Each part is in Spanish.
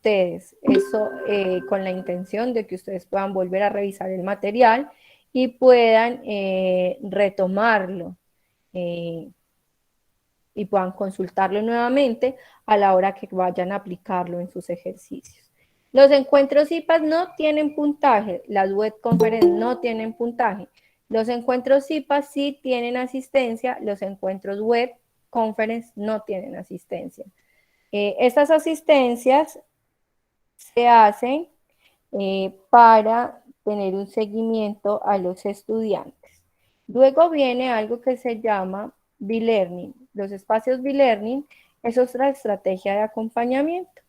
ustedes. Eso con la intención de que ustedes puedan volver a revisar el material y puedan retomarlo y puedan consultarlo nuevamente a la hora que vayan a aplicarlo en sus ejercicios. Los encuentros IPAS no tienen puntaje, las web conference no tienen puntaje. Los encuentros IPAS sí tienen asistencia, los encuentros web conference no tienen asistencia. Estas asistencias se hacen para tener un seguimiento a los estudiantes. Luego viene algo que se llama B-Learning. Los espacios B-Learning es otra estrategia de acompañamiento.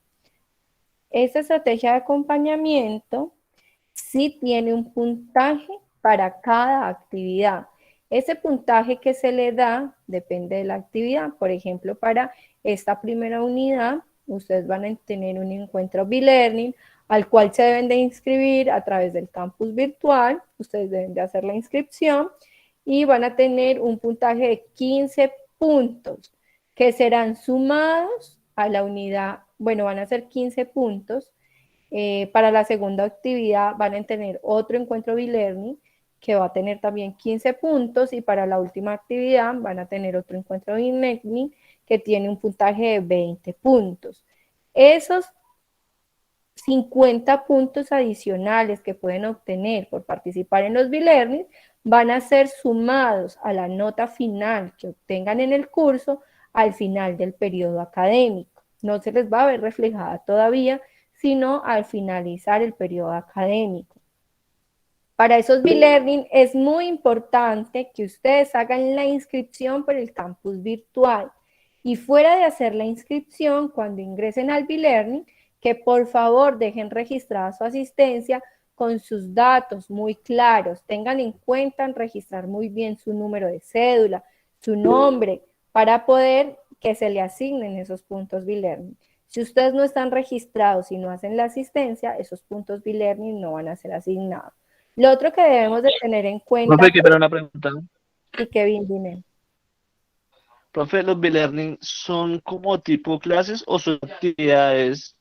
Esta estrategia de acompañamiento sí tiene un puntaje para cada actividad. Ese puntaje que se le da depende de la actividad. Por ejemplo, para esta primera unidad, ustedes van a tener un encuentro B-Learning al cual se deben de inscribir a través del campus virtual. Ustedes deben de hacer la inscripción y van a tener un puntaje de 15 puntos que serán sumados a la unidad. Bueno, van a ser 15 puntos. Para la segunda actividad van a tener otro encuentro B-Learning que va a tener también 15 puntos y para la última actividad van a tener otro encuentro B-Learning que tiene un puntaje de 20 puntos. Esos 50 puntos adicionales que pueden obtener por participar en los B-Learning van a ser sumados a la nota final que obtengan en el curso al final del periodo académico. No se les va a ver reflejada todavía, sino al finalizar el periodo académico. Para esos B-Learning es muy importante que ustedes hagan la inscripción por el campus virtual y fuera de hacer la inscripción, cuando ingresen al B-Learning, que por favor dejen registrada su asistencia con sus datos muy claros. Tengan en cuenta en registrar muy bien su número de cédula, su nombre, para poder que se le asignen esos puntos B-Learning. Si ustedes no están registrados y no hacen la asistencia, esos puntos B-Learning no van a ser asignados. Lo otro que debemos de tener en cuenta, Profe, que para una pregunta. y Kevin, dime. Profe, ¿los B-Learning son como tipo clases o son actividades?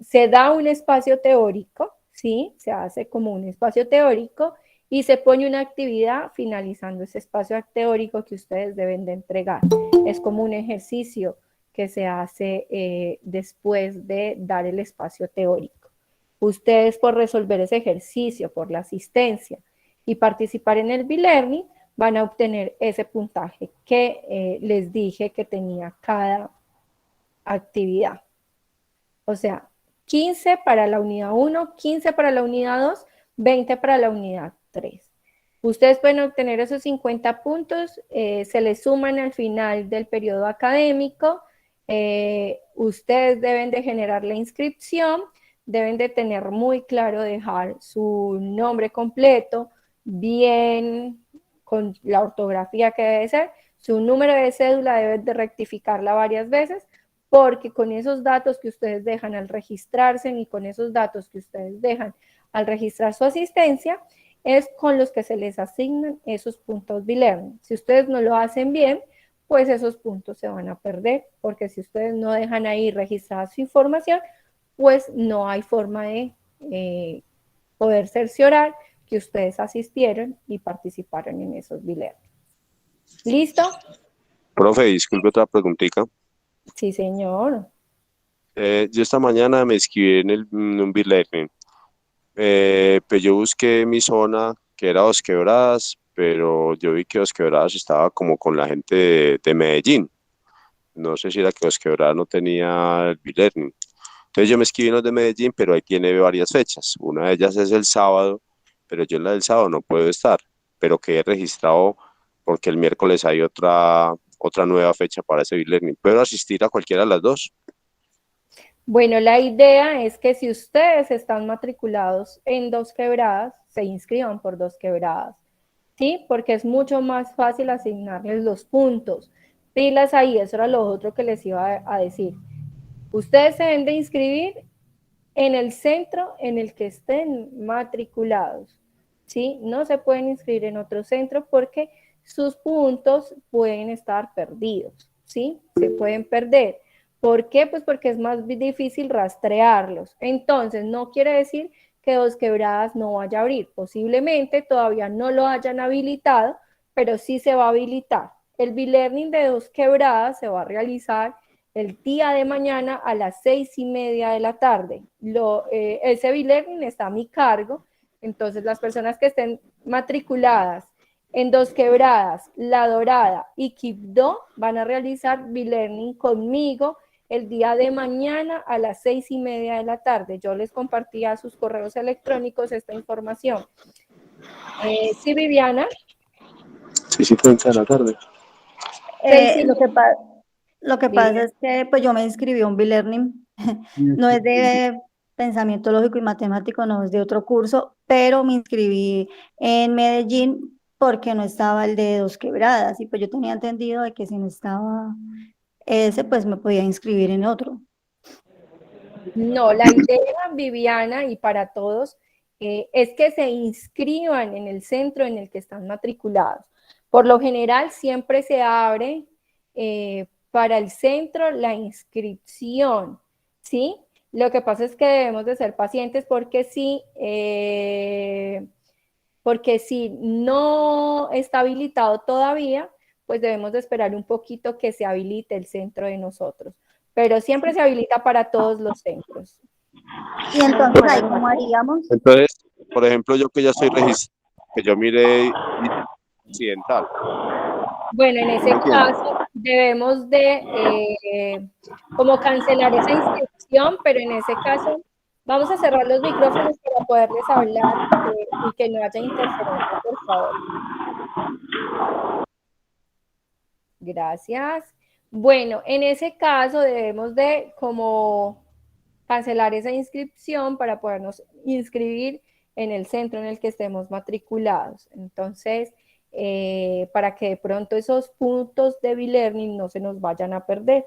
Se da un espacio teórico, ¿sí? Se hace como un espacio teórico y se pone una actividad finalizando ese espacio teórico que ustedes deben de entregar. Es como un ejercicio que se hace después de dar el espacio teórico. Ustedes por resolver ese ejercicio, por la asistencia y participar en el B-Learning, van a obtener ese puntaje que les dije que tenía cada actividad. O sea, 15 para la unidad 1, 15 para la unidad 2, 20 para la unidad 3. Ustedes pueden obtener esos 50 puntos, se les suman al final del periodo académico, ustedes deben de generar la inscripción, deben de tener muy claro dejar su nombre completo, bien con la ortografía que debe ser, su número de cédula deben de rectificarla varias veces, porque con esos datos que ustedes dejan al registrarse y con esos datos que ustedes dejan al registrar su asistencia, es con los que se les asignan esos puntos B-Learning. Si ustedes no lo hacen bien, pues esos puntos se van a perder, porque si ustedes no dejan ahí registrada su información, pues no hay forma de poder cerciorar que ustedes asistieron y participaron en esos B-Learning. ¿Listo? Profe, disculpe otra preguntita. Sí, señor. Yo esta mañana me inscribí en un B-Learning. Pues yo busqué mi zona, que era Dos Quebradas, pero yo vi que Dos Quebradas estaba como con la gente de Medellín. No sé si era que Dos Quebradas no tenía el B-Learning. Entonces yo me inscribí en los de Medellín, pero ahí tiene varias fechas. Una de ellas es el sábado, pero yo en la del sábado no puedo estar, pero quedé registrado porque el miércoles hay otra nueva fecha para ese B-Learning. ¿Puedo asistir a cualquiera de las dos? Bueno, la idea es que si ustedes están matriculados en Dos Quebradas, se inscriban por Dos Quebradas, ¿sí? Porque es mucho más fácil asignarles los puntos. Pilas ahí, eso era lo otro que les iba a decir. Ustedes se deben de inscribir en el centro en el que estén matriculados, ¿sí? No se pueden inscribir en otro centro porque sus puntos pueden estar perdidos, ¿sí? Se pueden perder. ¿Por qué? Pues porque es más difícil rastrearlos. Entonces, no quiere decir que Dos Quebradas no vaya a abrir. Posiblemente todavía no lo hayan habilitado, pero sí se va a habilitar. El B-Learning de Dos Quebradas se va a realizar el día de mañana a las 6:30 de la tarde. Ese B-Learning está a mi cargo, entonces las personas que estén matriculadas en Dos Quebradas, La Dorada y Quibdó van a realizar B-Learning conmigo el día de mañana a las 6:30 de la tarde. Yo les compartí a sus correos electrónicos esta información. Sí, Viviana. 6:30 de la tarde. Seis y Lo que pasa es que pues yo me inscribí a un B-Learning, no es de pensamiento lógico y matemático, no es de otro curso, pero me inscribí en Medellín porque no estaba el de Dos Quebradas y pues yo tenía entendido de que si no estaba ese, pues me podía inscribir en otro. No, la idea, Viviana, y para todos, es que se inscriban en el centro en el que están matriculados. Por lo general, siempre se abre para el centro la inscripción, ¿sí? Lo que pasa es que debemos de ser pacientes porque si no está habilitado todavía, pues debemos de esperar un poquito que se habilite el centro de nosotros. Pero siempre se habilita para todos los centros. Y entonces ahí, ¿cómo haríamos? Entonces, por ejemplo, yo que ya estoy registrado, que yo mire occidental. Bueno, en ese caso debemos de como cancelar esa inscripción, pero en ese caso vamos a cerrar los micrófonos para poderles hablar y que no haya interferencia, por favor. Gracias. Bueno, en ese caso debemos de como cancelar esa inscripción para podernos inscribir en el centro en el que estemos matriculados. Entonces, para que de pronto esos puntos de B-Learning no se nos vayan a perder.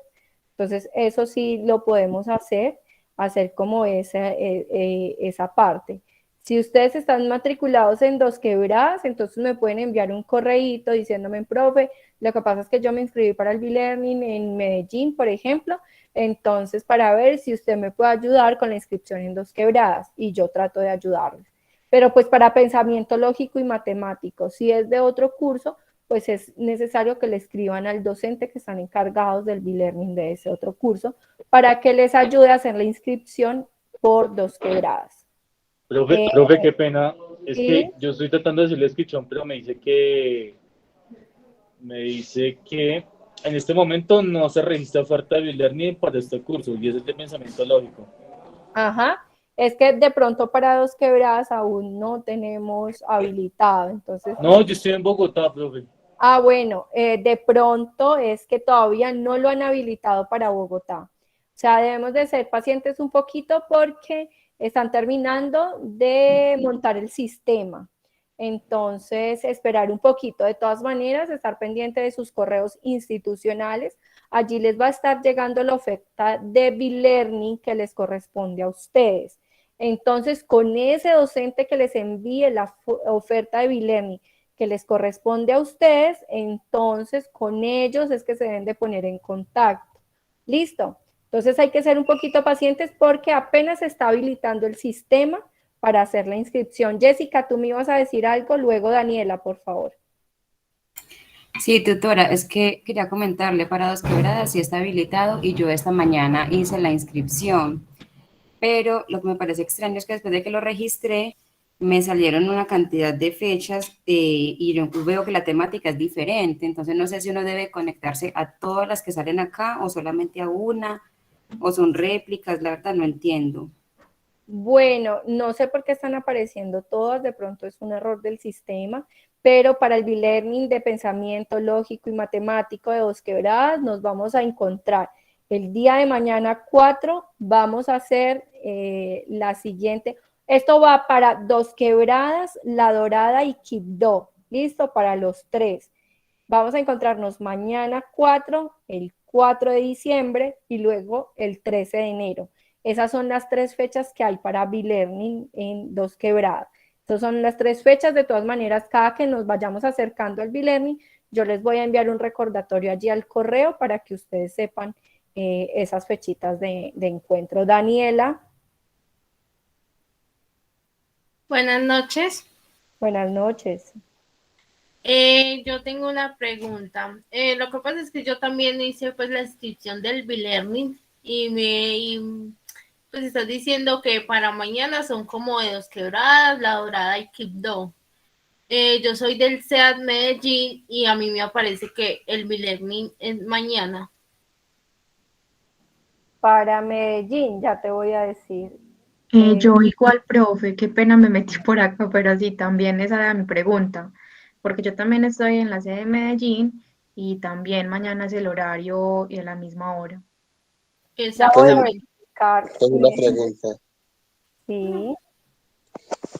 Entonces, eso sí lo podemos hacer como esa parte. Si ustedes están matriculados en Dos Quebradas, entonces me pueden enviar un correíto diciéndome, profe, lo que pasa es que yo me inscribí para el B-Learning en Medellín, por ejemplo, entonces para ver si usted me puede ayudar con la inscripción en Dos Quebradas y yo trato de ayudarles. Pero pues para pensamiento lógico y matemático, si es de otro curso, pues es necesario que le escriban al docente que están encargados del B-Learning de ese otro curso para que les ayude a hacer la inscripción por Dos Quebradas. Profe, qué pena. Es ¿sí? que yo estoy tratando de decirle inscripción, pero me dice que en este momento no se registra oferta de B-Learning para este curso y ese es de pensamiento lógico. Ajá, es que de pronto para Dos Quebradas aún no tenemos habilitado, entonces... No, yo estoy en Bogotá, profe. Ah, bueno, de pronto es que todavía no lo han habilitado para Bogotá. O sea, debemos de ser pacientes un poquito porque están terminando de montar el sistema. Entonces, esperar un poquito. De todas maneras, estar pendiente de sus correos institucionales. Allí les va a estar llegando la oferta de B-Learning que les corresponde a ustedes. Entonces, con ese docente que les envíe la oferta de B-Learning que les corresponde a ustedes, entonces con ellos es que se deben de poner en contacto. ¿Listo? Entonces hay que ser un poquito pacientes porque apenas se está habilitando el sistema para hacer la inscripción. Jessica, tú me ibas a decir algo, luego Daniela, por favor. Sí, tutora, es que quería comentarle para Dos Quebradas sí está habilitado y yo esta mañana hice la inscripción, pero lo que me parece extraño es que después de que lo registré, me salieron una cantidad de fechas y yo veo que la temática es diferente, entonces no sé si uno debe conectarse a todas las que salen acá o solamente a una, o son réplicas, la verdad no entiendo. Bueno, no sé por qué están apareciendo todas, de pronto es un error del sistema, pero para el B-Learning de pensamiento lógico y matemático de Dos Quebradas nos vamos a encontrar. El día de mañana 4 vamos a hacer la siguiente. Esto va para Dos Quebradas, La Dorada y Quibdó. Listo, para los tres. Vamos a encontrarnos mañana 4, el 4 de diciembre y luego el 13 de enero. Esas son las 3 fechas que hay para B-Learning en Dos Quebradas. Esas son las 3 fechas. De todas maneras, cada que nos vayamos acercando al B-Learning, yo les voy a enviar un recordatorio allí al correo para que ustedes sepan esas fechitas de encuentro. Daniela, Buenas noches. buenas noches. Yo tengo una pregunta. Lo que pasa es que yo también hice pues la inscripción del B-Learning pues estás diciendo que para mañana son como de Dos Quebradas, La Dorada y Quibdó. Yo soy del SEAD Medellín y a mí me aparece que el B-Learning es mañana. Para Medellín, ya te voy a decir. Yo igual, profe, qué pena me metí por acá, pero sí, también esa era mi pregunta, porque yo también estoy en la sede de Medellín y también mañana es el horario y a la misma hora. Ya voy a Exactamente. verificar. Tengo una pregunta. Sí.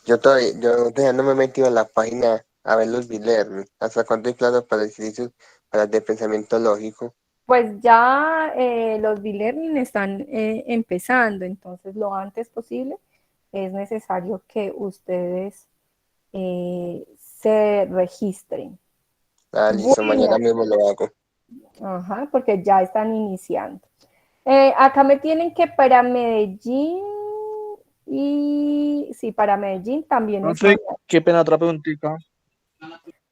Yo todavía no me he metido en la página a ver los B-Learning. ¿Hasta cuánto hay plazo para para el de pensamiento lógico? Pues ya los B-Learning están empezando, entonces lo antes posible es necesario que ustedes se registren. Ah, listo, mañana Bueno, mismo lo hago. ajá, porque ya están iniciando. Acá me tienen que para Medellín y sí, para Medellín también es Profe, mañana. qué pena, otra preguntita.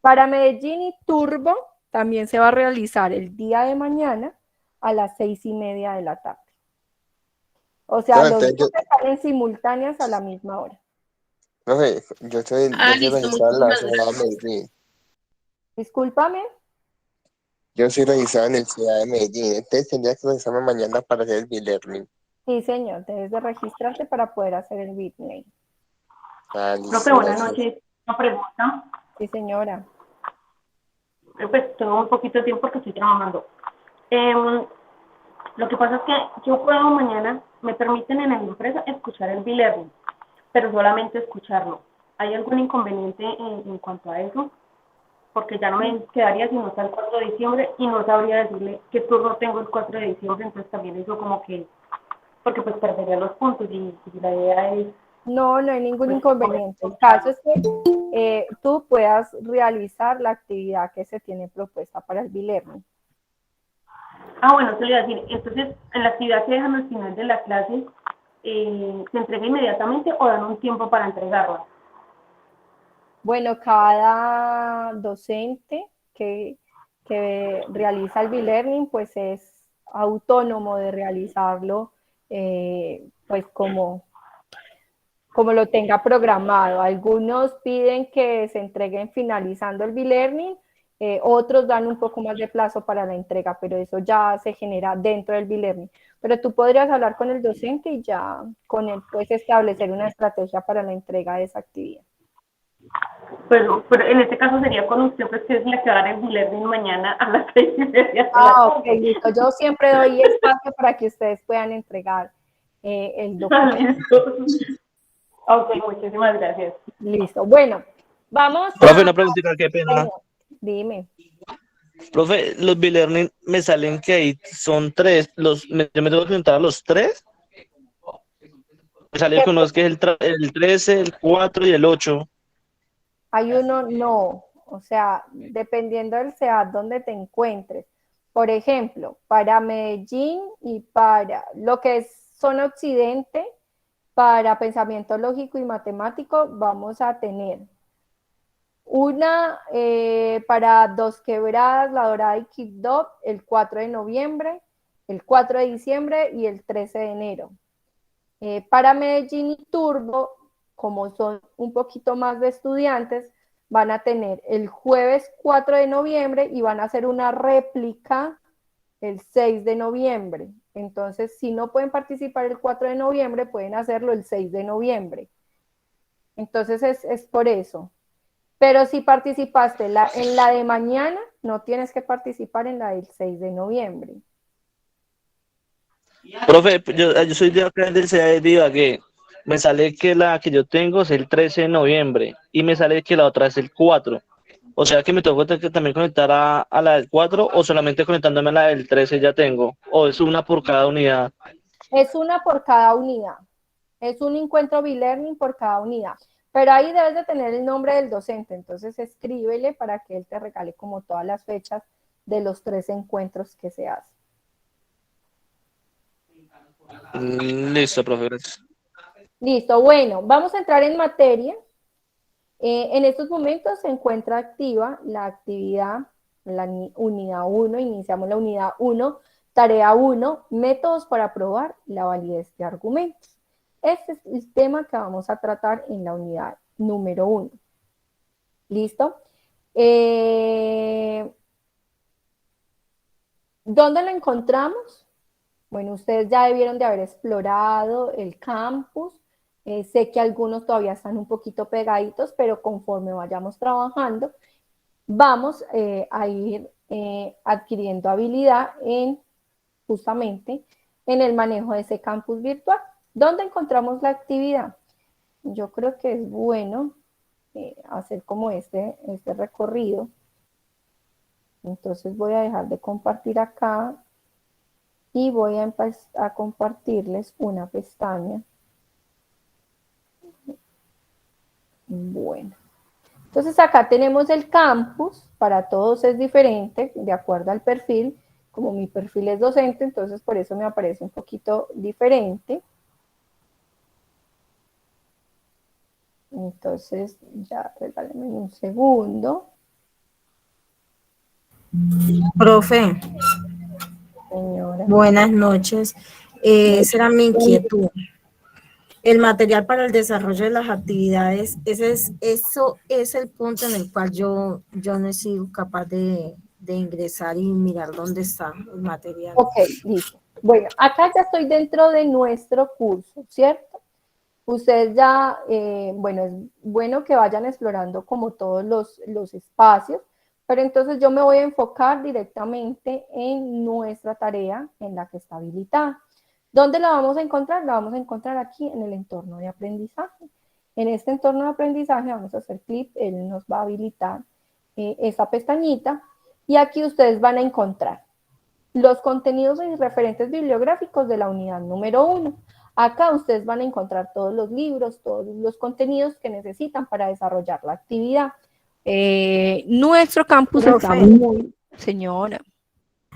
Para Medellín y Turbo también se va a realizar el día de mañana a las 6:30 de la tarde. O sea, No, los entonces dos salen simultáneas a la misma hora. profe, yo estoy Listo, registrado en la muchísimas ciudad de gracias. Medellín. Discúlpame. Yo soy registrado en la ciudad de Medellín. Entonces tendría que registrarme mañana para hacer el B-Learning. Sí, señor, debes de registrarte para poder hacer el bitname. Ah, Profe, listo, buenas gracias. noches. Una pregunta. Sí, señora. Pues tengo un poquito de tiempo porque estoy trabajando. Lo que pasa es que yo puedo mañana, me permiten en la empresa escuchar el B-Learning, pero solamente escucharlo. ¿Hay algún inconveniente en cuanto a eso? Porque ya no me quedaría sino hasta el 4 de diciembre y no sabría decirle qué turno tengo el 4 de diciembre, entonces también eso como que, porque pues perdería los puntos y la idea es No, no hay ningún pues poder inconveniente. El caso escucharlo. es que tú puedas realizar la actividad que se tiene propuesta para el B-Learning. Ah, bueno, eso le iba a decir. Entonces, en la actividad que dejan al final de la clase, ¿se entrega inmediatamente o dan un tiempo para entregarla? Bueno, cada docente que realiza el B-Learning, pues es autónomo de realizarlo, pues como lo tenga programado. Algunos piden que se entreguen finalizando el B-Learning, otros dan un poco más de plazo para la entrega, pero eso ya se genera dentro del B-Learning. Pero tú podrías hablar con el docente y ya con él puedes establecer una estrategia para la entrega de esa actividad. Pero en este caso sería con usted, pues que es la que va a dar el B-Learning mañana a las 6:30 de la Ah, ok, tarde. listo. Yo siempre doy espacio para que ustedes puedan entregar el Ah, documento. listo. Ok, muchísimas gracias. Listo. Bueno, vamos Profe, a... una preguntita, qué pena. Señor, dime. Profe, los B-Learning me salen que ahí son tres. Yo me tengo que preguntar a los tres. Me sale ¿Qué que uno es que es el 13, el 4 y el 8. Hay uno no, o sea, dependiendo del CEAT donde te encuentres. Por ejemplo, para Medellín y para lo que es zona occidente, para pensamiento lógico y matemático, vamos a tener una para Dos Quebradas, La Dorada y Quibdó, el 4 de noviembre, el 4 de diciembre y el 13 de enero. Para Medellín y Turbo, como son un poquito más de estudiantes, van a tener el jueves 4 de noviembre y van a hacer una réplica el 6 de noviembre. Entonces, si no pueden participar el 4 de noviembre, pueden hacerlo el 6 de noviembre. Entonces, es por eso. Pero si participaste en la de mañana, no tienes que participar en la del 6 de noviembre. Profe, yo soy de acá del CEA de Ibagué. Me sale que la que yo tengo es el 13 de noviembre y me sale que la otra es el 4. O sea que me tengo que también conectar a la del 4 o solamente conectándome a la del 13 ya tengo. O es una por cada unidad. Es una por cada unidad. Es un encuentro B-Learning por cada unidad. Pero ahí debes de tener el nombre del docente. Entonces escríbele para que él te regale como todas las fechas de los 3 encuentros que se hacen. Listo, profe, gracias. Listo, bueno, vamos a entrar en materia. En estos momentos se encuentra activa la actividad, la unidad 1, iniciamos la unidad 1, tarea 1, métodos para probar la validez de argumentos. Este es el tema que vamos a tratar en la unidad número 1. ¿Listo? ¿Dónde lo encontramos? Bueno, ustedes ya debieron de haber explorado el campus. Sé que algunos todavía están un poquito pegaditos, pero conforme vayamos trabajando, vamos a ir adquiriendo habilidad justamente en el manejo de ese campus virtual. ¿Dónde encontramos la actividad? Yo creo que es bueno hacer como este recorrido. Entonces voy a dejar de compartir acá y voy a empezar a compartirles una pestaña. Bueno, entonces acá tenemos el campus, para todos es diferente, de acuerdo al perfil. Como mi perfil es docente, entonces por eso me aparece un poquito diferente. Entonces, ya regálenme un segundo. Profe, Señora. buenas noches. Esa era mi inquietud. El material para el desarrollo de las actividades, eso es el punto en el cual yo no he sido capaz de ingresar y mirar dónde está el material. Ok, listo. Bueno, acá ya estoy dentro de nuestro curso, ¿cierto? Ustedes ya, bueno, es bueno que vayan explorando como todos los espacios, pero entonces yo me voy a enfocar directamente en nuestra tarea en la que está habilitada. ¿Dónde la vamos a encontrar? La vamos a encontrar aquí en el entorno de aprendizaje. En este entorno de aprendizaje vamos a hacer clic, él nos va a habilitar esa pestañita y aquí ustedes van a encontrar los contenidos y referentes bibliográficos de la unidad número 1. Acá ustedes van a encontrar todos los libros, todos los contenidos que necesitan para desarrollar la actividad. Nuestro campus está muy... Señora.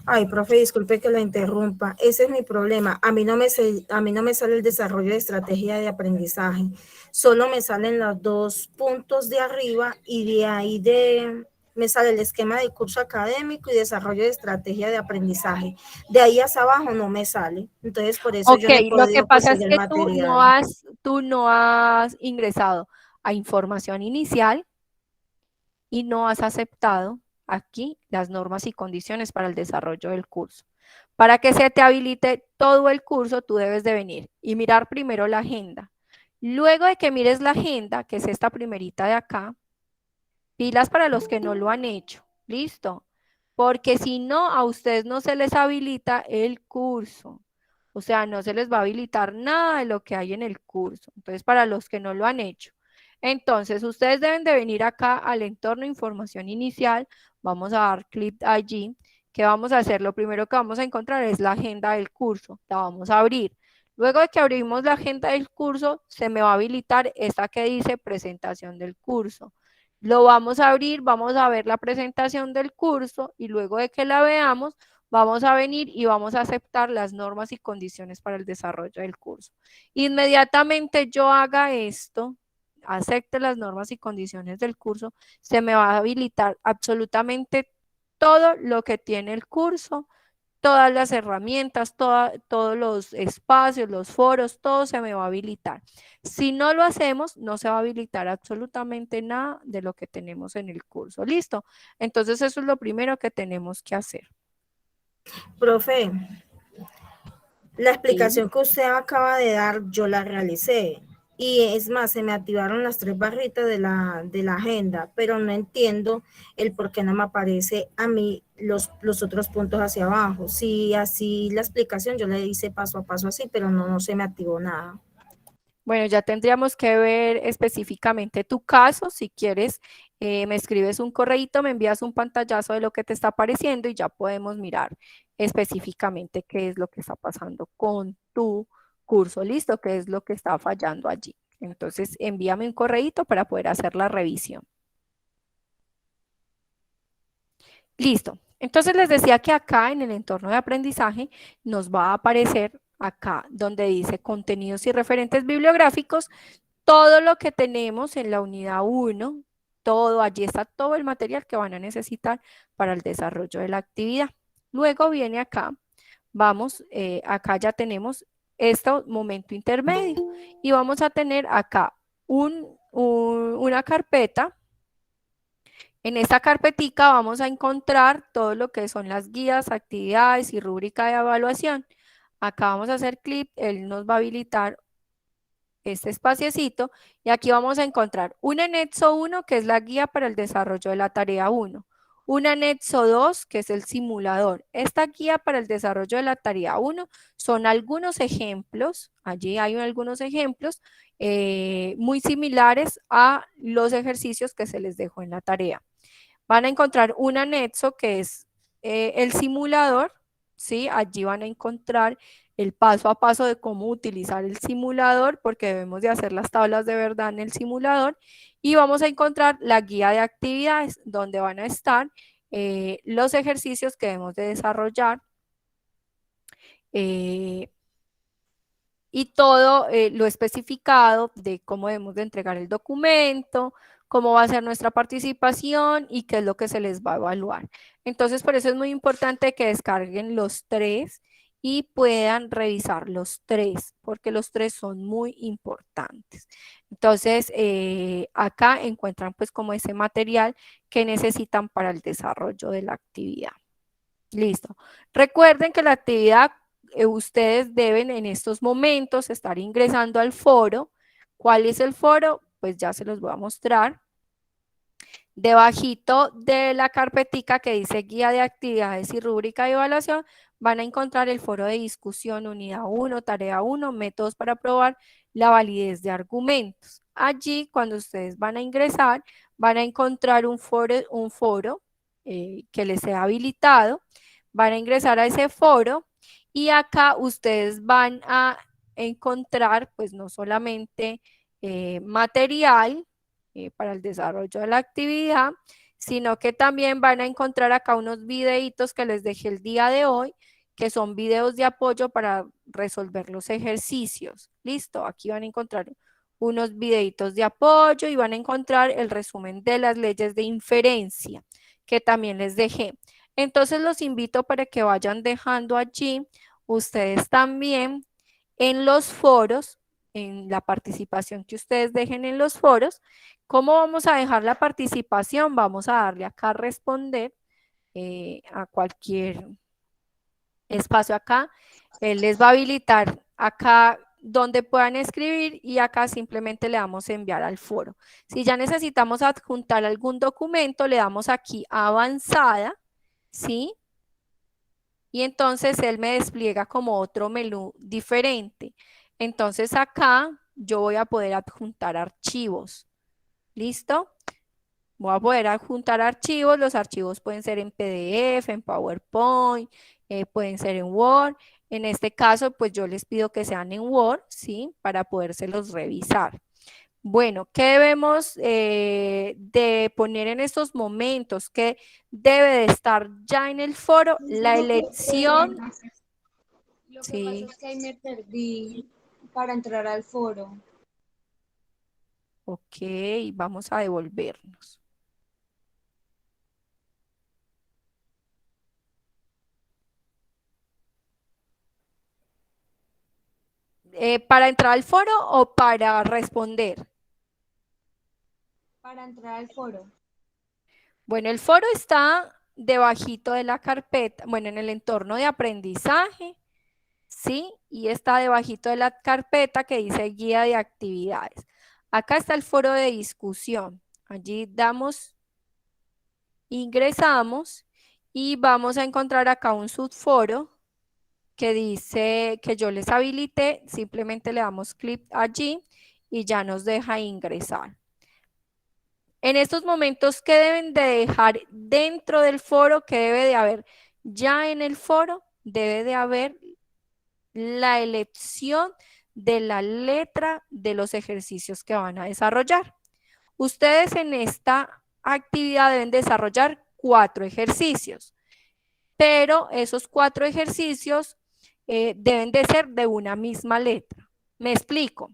Ay, profe, disculpe que la interrumpa. Ese es mi problema. A mí no me sale el desarrollo de estrategia de aprendizaje. Solo me salen los 2 puntos de arriba y de ahí me sale el esquema de curso académico y desarrollo de estrategia de aprendizaje. De ahí hacia abajo no me sale. Entonces, por eso yo no he podido Lo que pasa es conseguir que el material. tú no has ingresado a información inicial y no has aceptado aquí las normas y condiciones para el desarrollo del curso. Para que se te habilite todo el curso, tú debes de venir y mirar primero la agenda. Luego de que mires la agenda, que es esta primerita de acá, pilas para los que no lo han hecho, ¿listo? Porque si no, a ustedes no se les habilita el curso. O sea, no se les va a habilitar nada de lo que hay en el curso. Entonces, para los que no lo han hecho. Entonces, ustedes deben de venir acá al entorno de información inicial. Vamos a dar clic allí. ¿Qué vamos a hacer? Lo primero que vamos a encontrar es la agenda del curso. La vamos a abrir. Luego de que abrimos la agenda del curso, se me va a habilitar esta que dice presentación del curso. Lo vamos a abrir, vamos a ver la presentación del curso y luego de que la veamos, vamos a venir y vamos a aceptar las normas y condiciones para el desarrollo del curso. Inmediatamente yo haga esto, acepte las normas y condiciones del curso, se me va a habilitar absolutamente todo lo que tiene el curso, todas las herramientas, todos los espacios, los foros, todo se me va a habilitar. Si no lo hacemos, no se va a habilitar absolutamente nada de lo que tenemos en el curso. ¿Listo? Entonces eso es lo primero que tenemos que hacer. Profe, la explicación que usted acaba de dar, yo la realicé. Y es más, se me activaron las 3 barritas de la agenda, pero no entiendo el por qué no me aparece a mí los otros puntos hacia abajo. Sí, así la explicación yo le hice paso a paso así, pero no se me activó nada. Bueno, ya tendríamos que ver específicamente tu caso. Si quieres, me escribes un correíto, me envías un pantallazo de lo que te está apareciendo y ya podemos mirar específicamente qué es lo que está pasando con tu curso. ¿Listo? ¿Qué es lo que está fallando allí? Entonces, envíame un correíto para poder hacer la revisión. Listo. Entonces les decía que acá en el entorno de aprendizaje nos va a aparecer acá donde dice contenidos y referentes bibliográficos, todo lo que tenemos en la unidad 1, todo, allí está todo el material que van a necesitar para el desarrollo de la actividad. Luego viene acá, vamos, acá ya tenemos este momento intermedio y vamos a tener acá una carpeta. En esta carpetica vamos a encontrar todo lo que son las guías, actividades y rúbrica de evaluación. Acá vamos a hacer clic, él nos va a habilitar este espaciecito y aquí vamos a encontrar un anexo 1 que es la guía para el desarrollo de la tarea 1, un anexo 2 que es el simulador. Esta guía para el desarrollo de la tarea 1 son algunos ejemplos, allí hay algunos ejemplos muy similares a los ejercicios que se les dejó en la tarea. Van a encontrar un anexo que es el simulador, ¿sí? Allí van a encontrar el paso a paso de cómo utilizar el simulador, porque debemos de hacer las tablas de verdad en el simulador, y vamos a encontrar la guía de actividades, donde van a estar los ejercicios que debemos de desarrollar, y todo lo especificado de cómo debemos de entregar el documento, cómo va a ser nuestra participación y qué es lo que se les va a evaluar. Entonces, por eso es muy importante que descarguen los 3 y puedan revisar los 3, porque los 3 son muy importantes. Entonces, acá encuentran pues como ese material que necesitan para el desarrollo de la actividad. Listo. Recuerden que la actividad, ustedes deben en estos momentos estar ingresando al foro. ¿Cuál es el foro? Pues ya se los voy a mostrar. Debajito de la carpetica que dice guía de actividades y rúbrica de evaluación, van a encontrar el foro de discusión, unidad 1, tarea 1, métodos para probar la validez de argumentos. Allí, cuando ustedes van a ingresar, van a encontrar un foro que les sea habilitado. Van a ingresar a ese foro y acá ustedes van a encontrar, pues no solamente material para el desarrollo de la actividad, sino que también van a encontrar acá unos videitos que les dejé el día de hoy, que son videos de apoyo para resolver los ejercicios. Listo, aquí van a encontrar unos videitos de apoyo y van a encontrar el resumen de las leyes de inferencia, que también les dejé. Entonces los invito para que vayan dejando allí ustedes también en los foros, en la participación que ustedes dejen en los foros. ¿Cómo vamos a dejar la participación? Vamos a darle acá a responder a cualquier espacio acá. Él les va a habilitar acá donde puedan escribir y acá simplemente le damos a enviar al foro. Si ya necesitamos adjuntar algún documento, le damos aquí a avanzada, ¿sí? Y entonces él me despliega como otro menú diferente. Entonces acá yo voy a poder adjuntar archivos. ¿Listo? Voy a poder adjuntar archivos. Los archivos pueden ser en PDF, en PowerPoint, pueden ser en Word. En este caso, pues yo les pido que sean en Word, ¿sí? Para podérselos revisar. Bueno, ¿qué debemos de poner en estos momentos? ¿Qué debe de estar ya en el foro? La elección. Lo que Sí. pasa es que ahí me perdí para entrar al foro. Ok, vamos a devolvernos. ¿Para entrar al foro o para responder? Para entrar al foro. Bueno, el foro está debajito de la carpeta, bueno, en el entorno de aprendizaje, ¿sí? Y está debajito de la carpeta que dice guía de actividades. Acá está el foro de discusión. Allí damos, ingresamos y vamos a encontrar acá un subforo que dice que yo les habilité. Simplemente le damos clic allí y ya nos deja ingresar. En estos momentos, ¿qué deben de dejar dentro del foro? ¿Qué debe de haber ya en el foro? Debe de haber la elección de la letra de los ejercicios que van a desarrollar. Ustedes en esta actividad deben desarrollar 4 ejercicios, pero esos 4 ejercicios deben de ser de una misma letra. Me explico.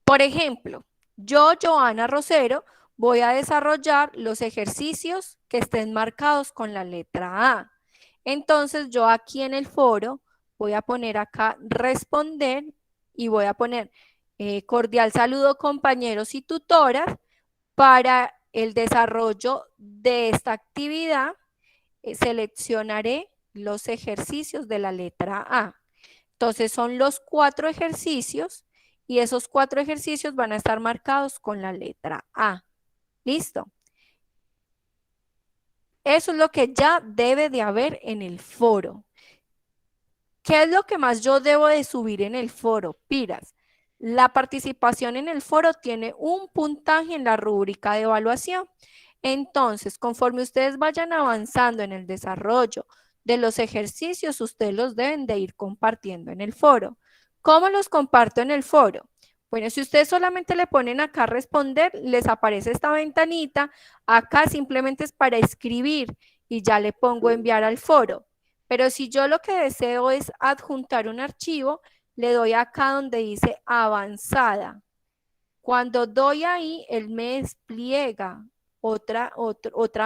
Por ejemplo, yo, Joana Rosero, voy a desarrollar los ejercicios que estén marcados con la letra A. Entonces, yo aquí en el foro voy a poner acá responder y voy a poner cordial saludo compañeros y tutoras para el desarrollo de esta actividad. Seleccionaré los ejercicios de la letra A. Entonces, son los 4 ejercicios y esos 4 ejercicios van a estar marcados con la letra A. ¿Listo? Eso es lo que ya debe de haber en el foro. ¿Qué es lo que más yo debo de subir en el foro? Piras, la participación en el foro tiene un puntaje en la rúbrica de evaluación. Entonces, conforme ustedes vayan avanzando en el desarrollo de los ejercicios, ustedes los deben de ir compartiendo en el foro. ¿Cómo los comparto en el foro? Bueno, si ustedes solamente le ponen acá responder, les aparece esta ventanita. Acá simplemente es para escribir y ya le pongo enviar al foro. Pero si yo lo que deseo es adjuntar un archivo, le doy acá donde dice avanzada. Cuando doy ahí, él me despliega otra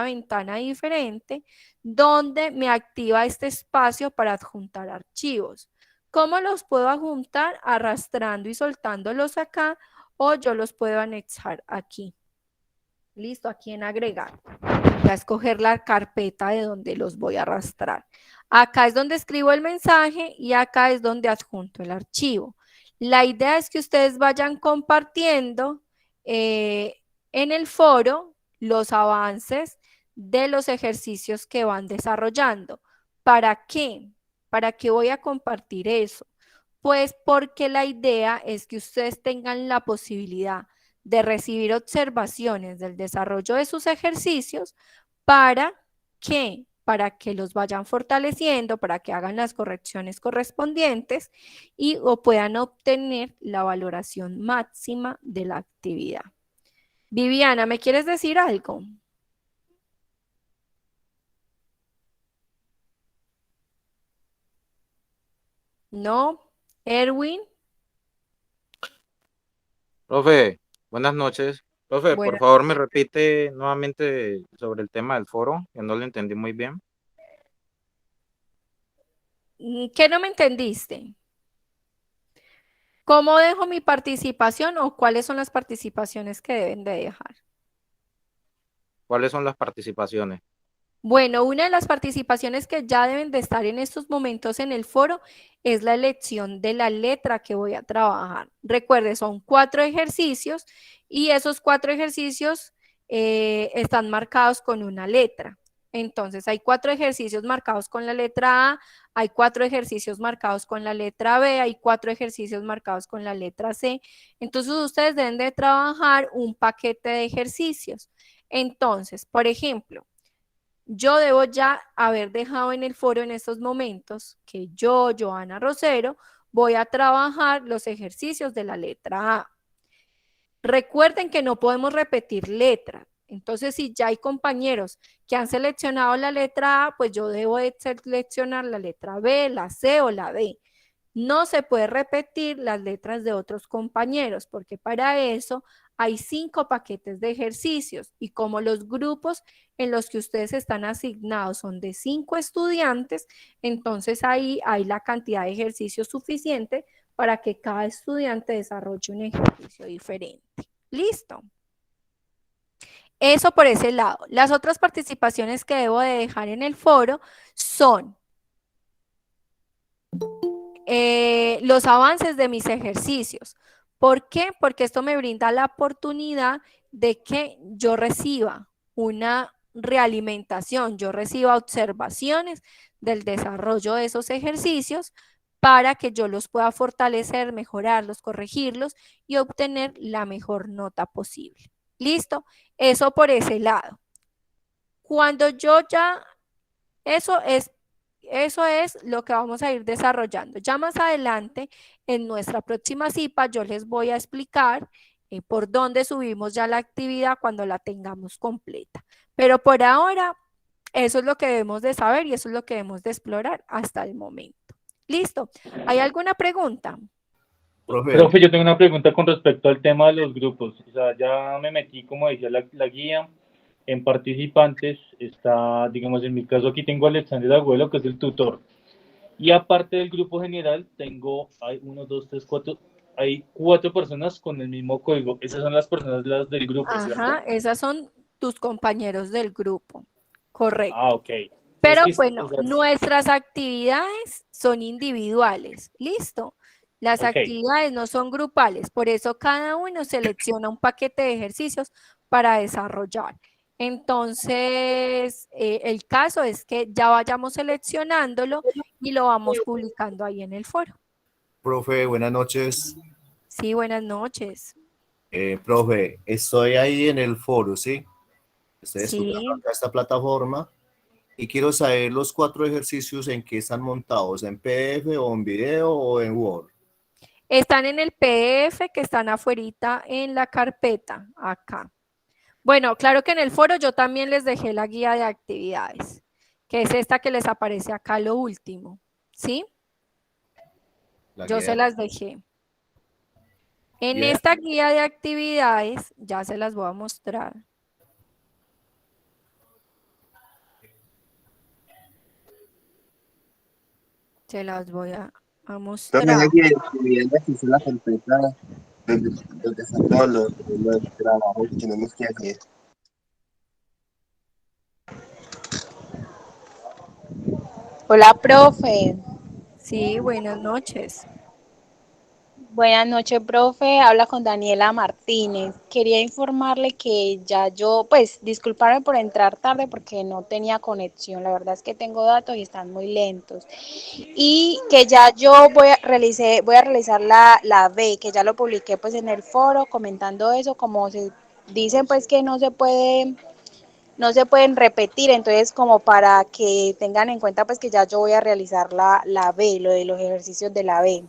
ventana diferente donde me activa este espacio para adjuntar archivos. ¿Cómo los puedo adjuntar? Arrastrando y soltándolos acá, o yo los puedo anexar aquí. Listo, aquí en agregar. Voy a escoger la carpeta de donde los voy a arrastrar. Acá es donde escribo el mensaje y acá es donde adjunto el archivo. La idea es que ustedes vayan compartiendo en el foro los avances de los ejercicios que van desarrollando. ¿Para qué? ¿Para qué voy a compartir eso? Pues porque la idea es que ustedes tengan la posibilidad de recibir observaciones del desarrollo de sus ejercicios para que los vayan fortaleciendo, para que hagan las correcciones correspondientes y o puedan obtener la valoración máxima de la actividad. Viviana, ¿me quieres decir algo? ¿No? ¿Erwin? Profe, buenas noches. Profe, por Buenas favor, me noches. repite nuevamente sobre el tema del foro, que no lo entendí muy bien. ¿Qué no me entendiste? ¿Cómo dejo mi participación o cuáles son las participaciones que deben de dejar? ¿Cuáles son las participaciones? Bueno, una de las participaciones que ya deben de estar en estos momentos en el foro es la elección de la letra que voy a trabajar. Recuerde, son 4 ejercicios y esos 4 ejercicios están marcados con una letra. Entonces, hay 4 ejercicios marcados con la letra A, hay 4 ejercicios marcados con la letra B, hay 4 ejercicios marcados con la letra C. Entonces, ustedes deben de trabajar un paquete de ejercicios. Entonces, por ejemplo, yo debo ya haber dejado en el foro en estos momentos que yo, Joana Rosero, voy a trabajar los ejercicios de la letra A. Recuerden que no podemos repetir letras. Entonces, si ya hay compañeros que han seleccionado la letra A, pues yo debo de seleccionar la letra B, la C o la D. No se puede repetir las letras de otros compañeros porque para eso hay 5 paquetes de ejercicios y como los grupos en los que ustedes están asignados son de 5 estudiantes, entonces ahí hay la cantidad de ejercicios suficiente para que cada estudiante desarrolle un ejercicio diferente. ¿Listo? Eso por ese lado. Las otras participaciones que debo de dejar en el foro son los avances de mis ejercicios. ¿Por qué? Porque esto me brinda la oportunidad de que yo reciba una realimentación, yo reciba observaciones del desarrollo de esos ejercicios para que yo los pueda fortalecer, mejorarlos, corregirlos y obtener la mejor nota posible. ¿Listo? Eso por ese lado. Cuando yo ya, eso es lo que vamos a ir desarrollando. Ya más adelante, en nuestra próxima CIPA, yo les voy a explicar por dónde subimos ya la actividad cuando la tengamos completa. Pero por ahora, eso es lo que debemos de saber y eso es lo que debemos de explorar hasta el momento. Listo. ¿Hay alguna pregunta? Profe, yo tengo una pregunta con respecto al tema de los grupos. O sea, ya me metí, como decía la guía, en participantes. Está, digamos, en mi caso aquí tengo a Alexander Agüelo, que es el tutor. Y aparte del grupo general, hay 1, 2, 3, 4, hay 4 personas con el mismo código. Esas son las personas las del grupo, ¿cierto? Ajá, esas son tus compañeros del grupo. Correcto. Ah, ok. Pero Es que, bueno, o sea, nuestras actividades son individuales. ¿Listo? Las ok. actividades no son grupales, por eso cada uno selecciona un paquete de ejercicios para desarrollar. Entonces, el caso es que ya vayamos seleccionándolo y lo vamos publicando ahí en el foro. Profe, buenas noches. Sí, buenas noches. Profe, estoy ahí en el foro, ¿sí? Estoy Sí. estudiando acá esta plataforma y quiero saber los 4 ejercicios en qué están montados, en PDF o en video o en Word. Están en el PDF que están afuerita en la carpeta, acá. Bueno, claro que en el foro yo también les dejé la guía de actividades, que es esta que les aparece acá lo último, ¿sí? Yo se las dejé. En esta guía de actividades, ya se las voy a mostrar. Se las voy a mostrar. Entonces, aquí escribiendo aquí en la carpeta donde están todos los trabajos que tenemos que hacer. Hola, profe. Sí, buenas noches. Buenas noches, profe. Habla con Daniela Martínez. Quería informarle que ya yo, pues, disculparme por entrar tarde porque no tenía conexión. La verdad es que tengo datos y están muy lentos. Y que ya yo voy a realizar la B, que ya lo publiqué pues en el foro comentando eso, como se dicen pues que no se pueden repetir, entonces como para que tengan en cuenta pues que ya yo voy a realizar la B, lo de los ejercicios de la B.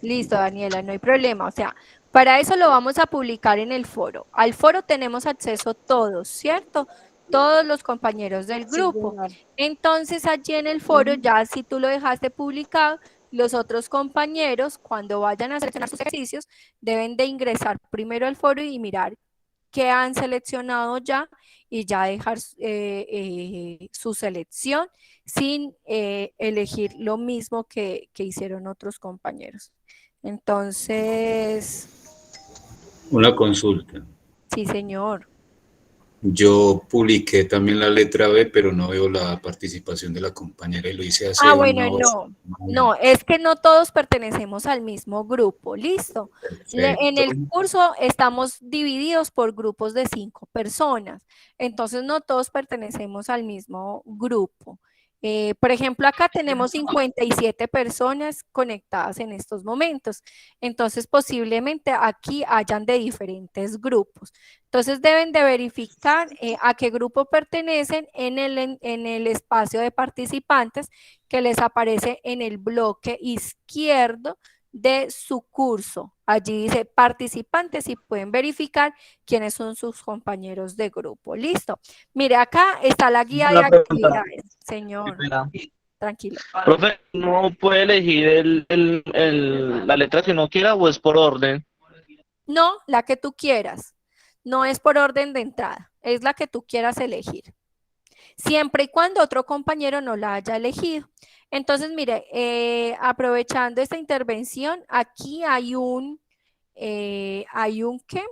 Listo, Daniela, no hay problema. O sea, para eso lo vamos a publicar en el foro. Al foro tenemos acceso todos, ¿cierto? Todos los compañeros del grupo. Entonces, allí en el foro, ya si tú lo dejaste publicado, los otros compañeros, cuando vayan a seleccionar sus ejercicios, deben de ingresar primero al foro y mirar qué han seleccionado ya y ya dejar su selección sin elegir lo mismo que hicieron otros compañeros. Entonces, Una consulta. sí, señor. Yo publiqué también la letra B, pero no veo la participación de la compañera y lo hice hace Ah, una bueno, hora. no, es que no todos pertenecemos al mismo grupo, listo. En el curso estamos divididos por grupos de 5 personas, entonces no todos pertenecemos al mismo grupo. Por ejemplo, acá tenemos 57 personas conectadas en estos momentos, entonces posiblemente aquí hayan de diferentes grupos. Entonces deben de verificar a qué grupo pertenecen en el espacio de participantes que les aparece en el bloque izquierdo de su curso. Allí dice participantes y pueden verificar quiénes son sus compañeros de grupo. Listo. Mire, acá está la guía de actividades, señor. Tranquilo. Profe, ¿no puede elegir la letra que no quiera o es por orden? No, la que tú quieras. No es por orden de entrada, es la que tú quieras elegir. Siempre y cuando otro compañero no la haya elegido. Entonces, mire, aprovechando esta intervención, aquí hay un ¿qué?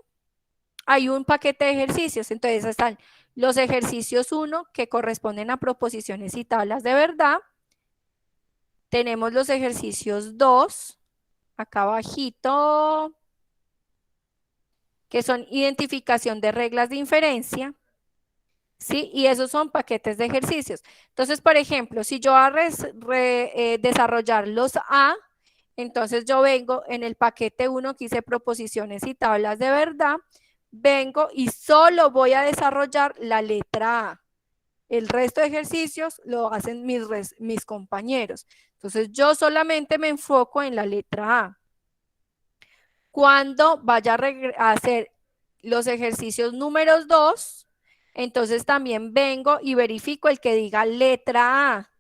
Hay un paquete de ejercicios. Entonces están los ejercicios 1 que corresponden a proposiciones y tablas de verdad. Tenemos los ejercicios 2, acá abajito, que son identificación de reglas de inferencia. ¿Sí? Y esos son paquetes de ejercicios. Entonces, por ejemplo, si yo voy a desarrollar los A, entonces yo vengo en el paquete 1 que hice proposiciones y tablas de verdad, vengo y solo voy a desarrollar la letra A. El resto de ejercicios lo hacen mis compañeros. Entonces, yo solamente me enfoco en la letra A. Cuando vaya a hacer los ejercicios números 2, entonces también vengo y verifico el que diga letra A.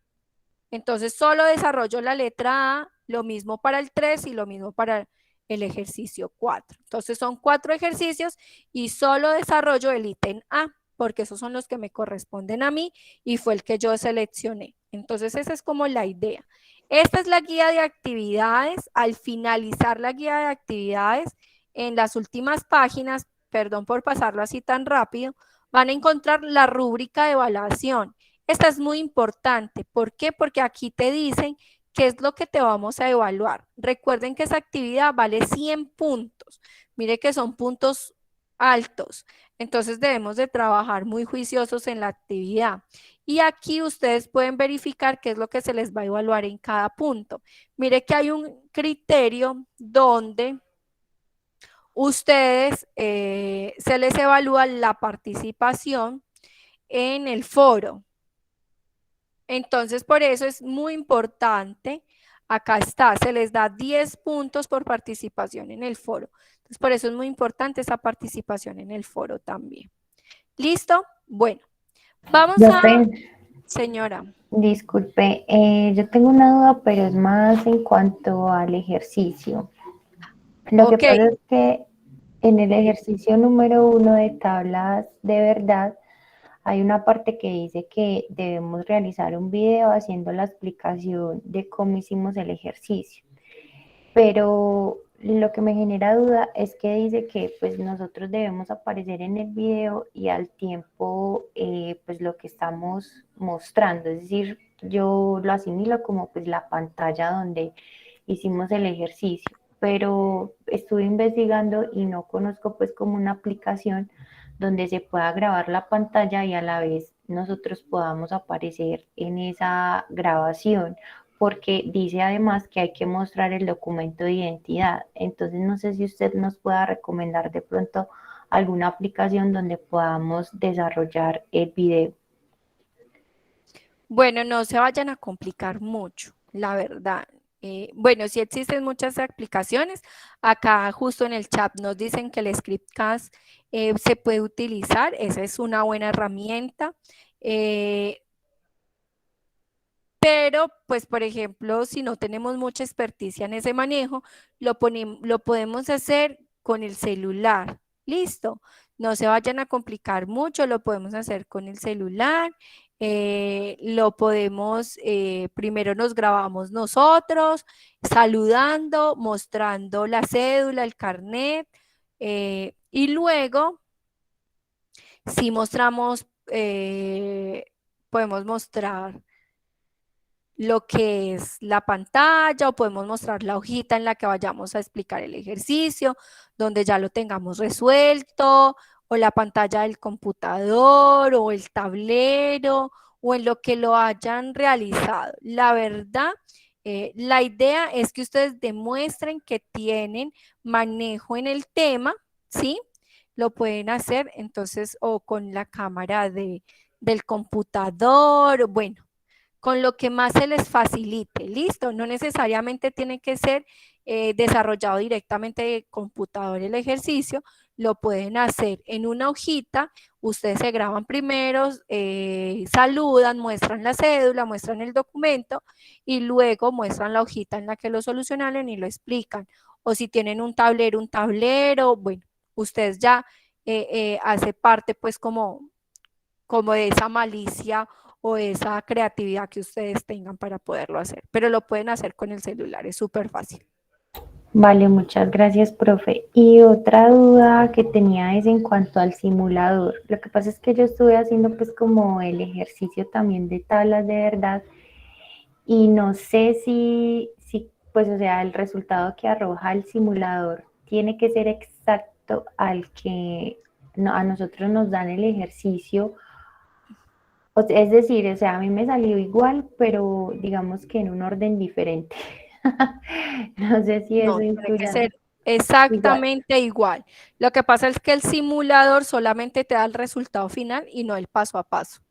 Entonces solo desarrollo la letra A, lo mismo para el 3 y lo mismo para el ejercicio 4. Entonces son 4 ejercicios y solo desarrollo el ítem A, porque esos son los que me corresponden a mí y fue el que yo seleccioné. Entonces esa es como la idea. Esta es la guía de actividades. Al finalizar la guía de actividades, en las últimas páginas, perdón por pasarlo así tan rápido, van a encontrar la rúbrica de evaluación. Esta es muy importante. ¿Por qué? Porque aquí te dicen qué es lo que te vamos a evaluar. Recuerden que esa actividad vale 100 puntos. Mire que son puntos altos. Entonces debemos de trabajar muy juiciosos en la actividad. Y aquí ustedes pueden verificar qué es lo que se les va a evaluar en cada punto. Mire que hay un criterio donde ustedes se les evalúa la participación en el foro. Entonces, por eso es muy importante, acá está, se les da 10 puntos por participación en el foro. Entonces, por eso es muy importante esa participación en el foro también. ¿Listo? Bueno, vamos a... Señora. Disculpe, yo tengo una duda, pero es más en cuanto al ejercicio. Lo que pasa es que en el ejercicio número 1 de tablas de verdad, hay una parte que dice que debemos realizar un video haciendo la explicación de cómo hicimos el ejercicio. Pero lo que me genera duda es que dice que pues nosotros debemos aparecer en el video y al tiempo pues lo que estamos mostrando. Es decir, yo lo asimilo como pues la pantalla donde hicimos el ejercicio. Pero estuve investigando y no conozco pues como una aplicación donde se pueda grabar la pantalla y a la vez nosotros podamos aparecer en esa grabación, porque dice además que hay que mostrar el documento de identidad. Entonces no sé si usted nos pueda recomendar de pronto alguna aplicación donde podamos desarrollar el video. Bueno, no se vayan a complicar mucho, la verdad. Bueno, sí existen muchas aplicaciones. Acá justo en el chat nos dicen que el Scriptcast se puede utilizar. Esa es una buena herramienta. Pero, pues, por ejemplo, si no tenemos mucha experticia en ese manejo, lo podemos hacer con el celular. Listo. No se vayan a complicar mucho, lo podemos hacer con el celular. Lo podemos, primero nos grabamos nosotros, saludando, mostrando la cédula, el carnet, y luego, si mostramos, podemos mostrar lo que es la pantalla o podemos mostrar la hojita en la que vayamos a explicar el ejercicio, donde ya lo tengamos resuelto, o la pantalla del computador o el tablero o en lo que lo hayan realizado. La verdad, la idea es que ustedes demuestren que tienen manejo en el tema, ¿sí? Lo pueden hacer entonces o con la cámara del computador, bueno, con lo que más se les facilite, listo, no necesariamente tiene que ser desarrollado directamente de computador el ejercicio, lo pueden hacer en una hojita, ustedes se graban primero, saludan, muestran la cédula, muestran el documento y luego muestran la hojita en la que lo solucionaron y lo explican, o si tienen un tablero, bueno, ustedes ya hace parte pues como de esa malicia o esa creatividad que ustedes tengan para poderlo hacer, pero lo pueden hacer con el celular, es súper fácil. Vale, muchas gracias, profe. Y otra duda que tenía es en cuanto al simulador. Lo que pasa es que yo estuve haciendo pues como el ejercicio también de tablas de verdad y no sé si pues o sea, el resultado que arroja el simulador tiene que ser exacto al que a nosotros nos dan el ejercicio. Es decir, o sea, a mí me salió igual, pero digamos que en un orden diferente. No sé si eso tiene que influye. ser exactamente igual. Lo que pasa es que el simulador solamente te da el resultado final y no el paso a paso,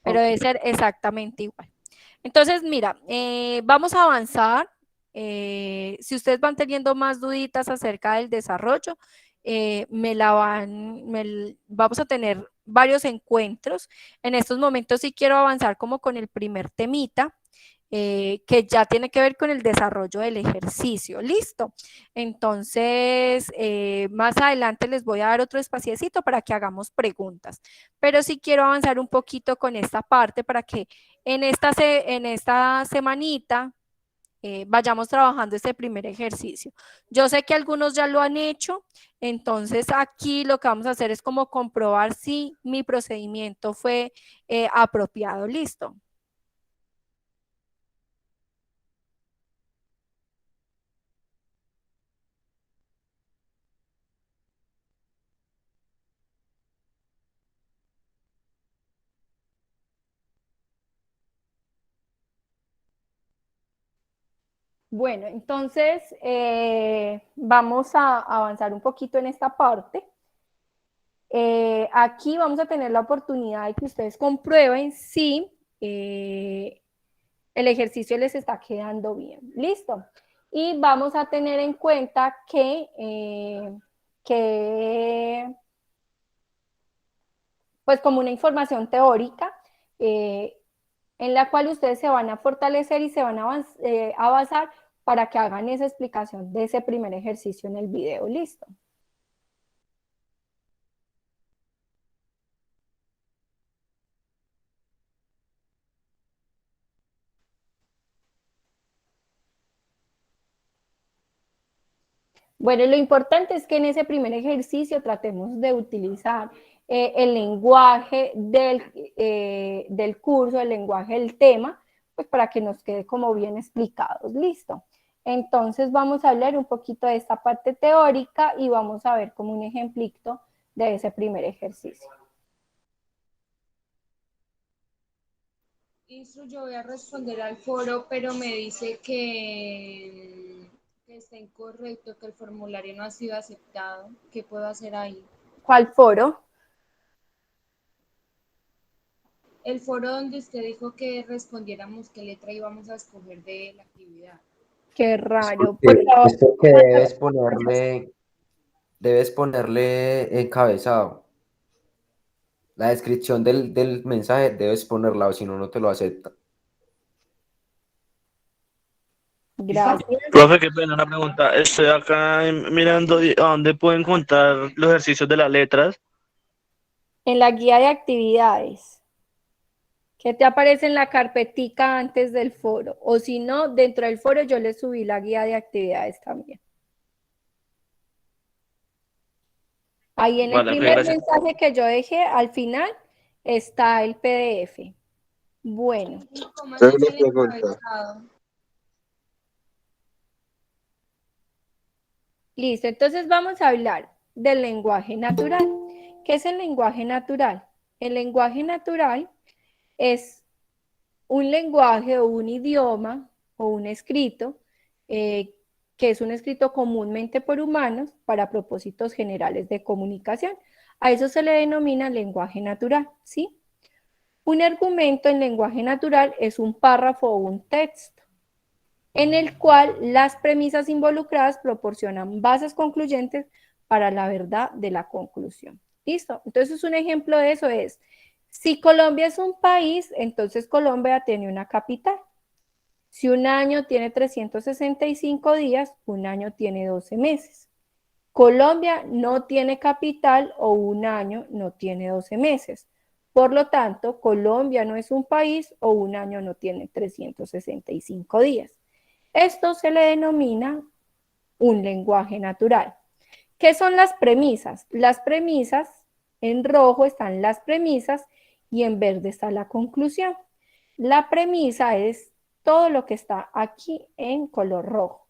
pero debe ser exactamente igual. Entonces, mira, vamos a avanzar. Si ustedes van teniendo más duditas acerca del desarrollo, vamos a tener varios encuentros. En estos momentos sí quiero avanzar como con el primer temita. que ya tiene que ver con el desarrollo del ejercicio. ¿Listo? Entonces, más adelante les voy a dar otro espaciecito para que hagamos preguntas, pero sí quiero avanzar un poquito con esta parte para que en esta semanita vayamos trabajando este primer ejercicio. Yo sé que algunos ya lo han hecho, entonces aquí lo que vamos a hacer es como comprobar si mi procedimiento fue apropiado. ¿Listo? Bueno, entonces vamos a avanzar un poquito en esta parte. Aquí vamos a tener la oportunidad de que ustedes comprueben si el ejercicio les está quedando bien. ¿Listo? Y vamos a tener en cuenta que pues como una información teórica, en la cual ustedes se van a fortalecer y se van a basar para que hagan esa explicación de ese primer ejercicio en el video. ¿Listo? Bueno, lo importante es que en ese primer ejercicio tratemos de utilizar el lenguaje del curso, el lenguaje del tema, pues para que nos quede como bien explicados. ¿Listo? Entonces vamos a hablar un poquito de esta parte teórica y vamos a ver como un ejemplito de ese primer ejercicio. Yo voy a responder al foro, pero me dice que está incorrecto, que el formulario no ha sido aceptado. ¿Qué puedo hacer ahí? ¿Cuál foro? El foro donde usted dijo que respondiéramos qué letra íbamos a escoger de la actividad. Qué raro. Es porque debes ponerle encabezado. La descripción del mensaje debes ponerla, o si no, no te lo acepta. Gracias. Profe, qué pena, una pregunta. Estoy acá mirando a dónde puedo encontrar los ejercicios de las letras. En la guía de actividades. ¿Qué te aparece en la carpetica antes del foro? O si no, dentro del foro yo le subí la guía de actividades también. Ahí en el Vale, primer gracias. mensaje que yo dejé, al final, está el PDF. Bueno. ¿Cómo Tengo así una que el pregunta. encabezado? Listo, entonces vamos a hablar del lenguaje natural. ¿Qué es el lenguaje natural? El lenguaje natural es un lenguaje o un idioma o un escrito que es un escrito comúnmente por humanos para propósitos generales de comunicación. A eso se le denomina lenguaje natural, ¿sí? Un argumento en lenguaje natural es un párrafo o un texto en el cual las premisas involucradas proporcionan bases concluyentes para la verdad de la conclusión. ¿Listo? Entonces un ejemplo de eso es, si Colombia es un país, entonces Colombia tiene una capital. Si un año tiene 365 días, un año tiene 12 meses. Colombia no tiene capital o un año no tiene 12 meses. Por lo tanto, Colombia no es un país o un año no tiene 365 días. Esto se le denomina un lenguaje natural. ¿Qué son las premisas? Las premisas, en rojo están las premisas y en verde está la conclusión. La premisa es todo lo que está aquí en color rojo.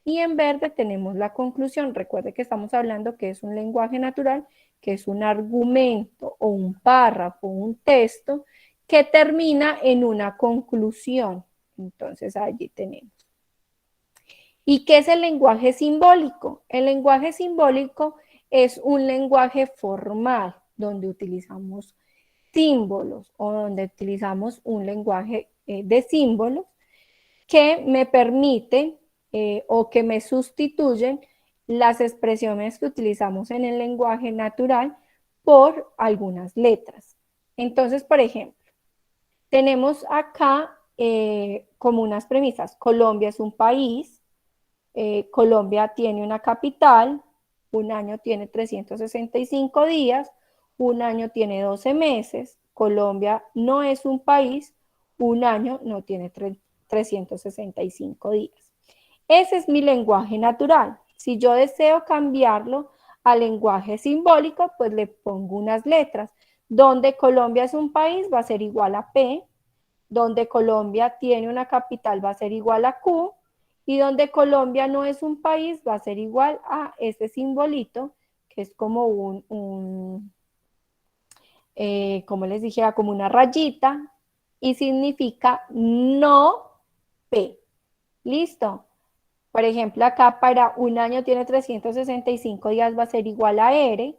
Y en verde tenemos la conclusión. Recuerde que estamos hablando que es un lenguaje natural, que es un argumento o un párrafo, un texto que termina en una conclusión. Entonces allí tenemos. ¿Y qué es el lenguaje simbólico? El lenguaje simbólico es un lenguaje formal donde utilizamos símbolos o donde utilizamos un lenguaje de símbolos que me permiten o que me sustituyen las expresiones que utilizamos en el lenguaje natural por algunas letras. Entonces, por ejemplo, tenemos acá como unas premisas. Colombia es un país, Colombia tiene una capital, un año tiene 365 días, un año tiene 12 meses, Colombia no es un país, un año no tiene 365 días. Ese es mi lenguaje natural. Si yo deseo cambiarlo a lenguaje simbólico, pues le pongo unas letras. Donde Colombia es un país va a ser igual a P, donde Colombia tiene una capital va a ser igual a Q, y donde Colombia no es un país va a ser igual a ese simbolito, que es como como les dijera, como una rayita, y significa no P. ¿Listo? Por ejemplo, acá para un año tiene 365 días va a ser igual a R,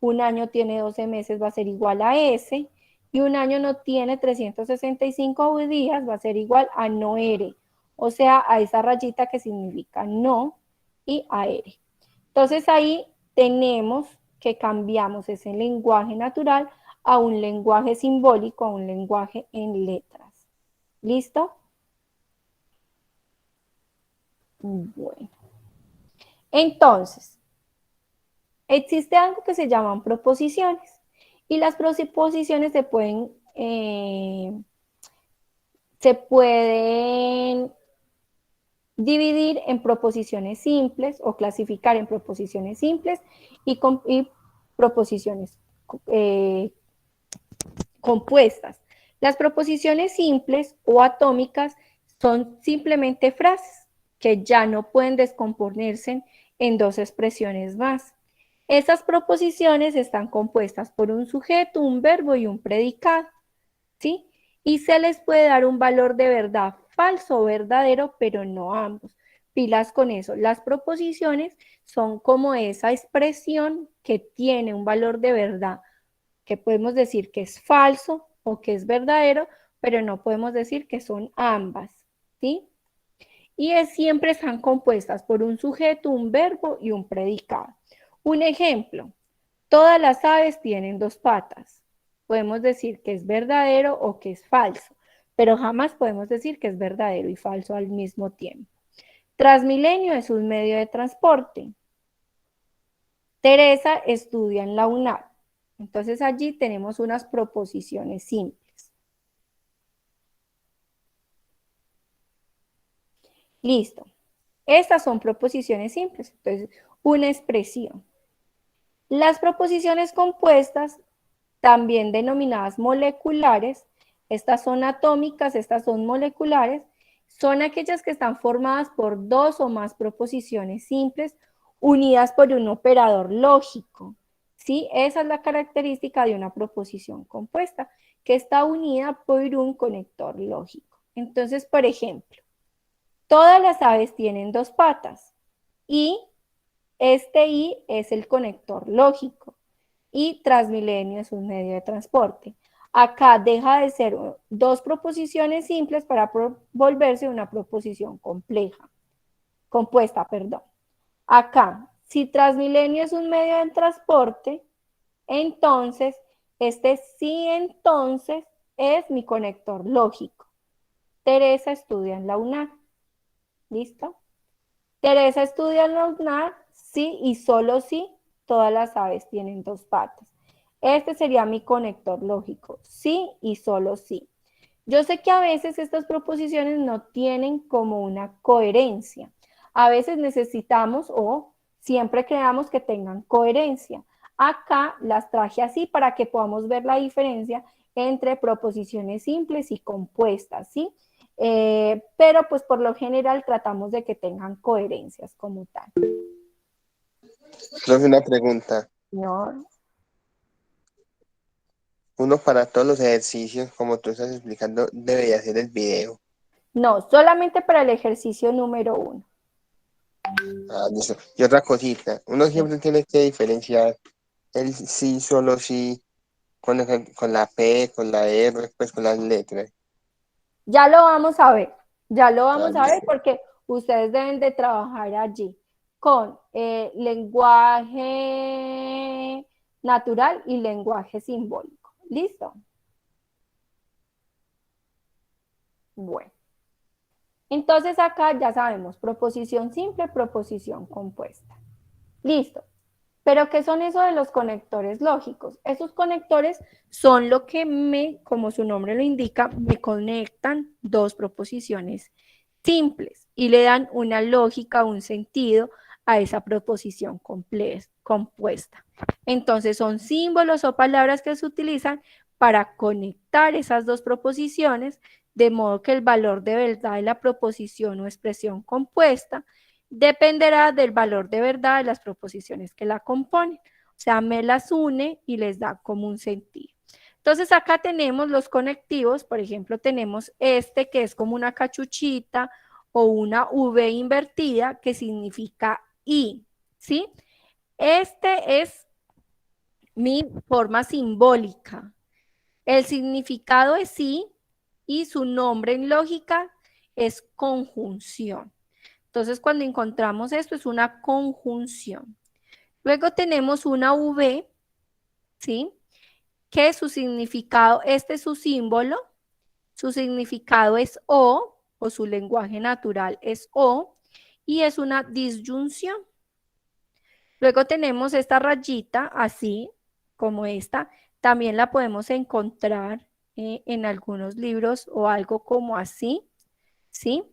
un año tiene 12 meses va a ser igual a S, y un año no tiene 365 días va a ser igual a no R, o sea, a esa rayita que significa no y a R. Entonces ahí tenemos que cambiamos ese lenguaje natural a un lenguaje simbólico, a un lenguaje en letras. ¿Listo? Bueno. Entonces, existe algo que se llaman proposiciones y las proposiciones se pueden dividir en proposiciones simples o clasificar en proposiciones simples y proposiciones compuestas. Las proposiciones simples o atómicas son simplemente frases que ya no pueden descomponerse en dos expresiones más. Esas proposiciones están compuestas por un sujeto, un verbo y un predicado, ¿sí? Y se les puede dar un valor de verdad falso o verdadero, pero no ambos. Pilas con eso. Las proposiciones son como esa expresión que tiene un valor de verdad, que podemos decir que es falso o que es verdadero, pero no podemos decir que son ambas, ¿sí? Y siempre están compuestas por un sujeto, un verbo y un predicado. Un ejemplo, todas las aves tienen dos patas. Podemos decir que es verdadero o que es falso, pero jamás podemos decir que es verdadero y falso al mismo tiempo. Transmilenio es un medio de transporte. Teresa estudia en la UNAM. Entonces allí tenemos unas proposiciones simples. Listo. Estas son proposiciones simples. Entonces, una expresión. Las proposiciones compuestas, también denominadas moleculares, estas son atómicas, estas son moleculares, son aquellas que están formadas por dos o más proposiciones simples unidas por un operador lógico. ¿Sí? Esa es la característica de una proposición compuesta, que está unida por un conector lógico. Entonces, por ejemplo, todas las aves tienen dos patas y este I es el conector lógico y Transmilenio es un medio de transporte. Acá deja de ser dos proposiciones simples para volverse una proposición compuesta. Acá, si Transmilenio es un medio de transporte, entonces este sí entonces es mi conector lógico. Teresa estudia en la UNAM. ¿Listo? Teresa estudia en la UNAM, sí y solo sí, todas las aves tienen dos patas. Este sería mi conector lógico, sí y solo sí. Yo sé que a veces estas proposiciones no tienen como una coherencia. A veces necesitamos o siempre creamos que tengan coherencia. Acá las traje así para que podamos ver la diferencia entre proposiciones simples y compuestas, ¿sí? Pero pues por lo general tratamos de que tengan coherencias como tal. Profe, una pregunta. Señor. Uno para todos los ejercicios, como tú estás explicando, debería hacer el video. No, solamente para el ejercicio número 1. Ah, listo. Y otra cosita, uno siempre tiene que diferenciar el sí, solo sí, con la P, con la R, pues con las letras. Ya lo vamos a ver, Listo. porque ustedes deben de trabajar allí con lenguaje natural y lenguaje simbólico. ¿Listo? Bueno. Entonces acá ya sabemos, proposición simple, proposición compuesta. Listo. Pero ¿qué son eso de los conectores lógicos? Esos conectores son lo que como su nombre lo indica, me conectan dos proposiciones simples y le dan una lógica, un sentido a esa proposición compuesta. Entonces son símbolos o palabras que se utilizan para conectar esas dos proposiciones, de modo que el valor de verdad de la proposición o expresión compuesta dependerá del valor de verdad de las proposiciones que la componen. O sea, me las une y les da como un sentido. Entonces acá tenemos los conectivos, por ejemplo, tenemos este que es como una cachuchita o una V invertida que significa I, ¿sí? Este es mi forma simbólica. El significado es I y su nombre en lógica es conjunción. Entonces, cuando encontramos esto, es una conjunción. Luego tenemos una V, ¿sí? Que su significado, este es su símbolo, su significado es O su lenguaje natural es O, y es una disyunción. Luego tenemos esta rayita, así como esta, también la podemos encontrar en algunos libros o algo como así, ¿sí?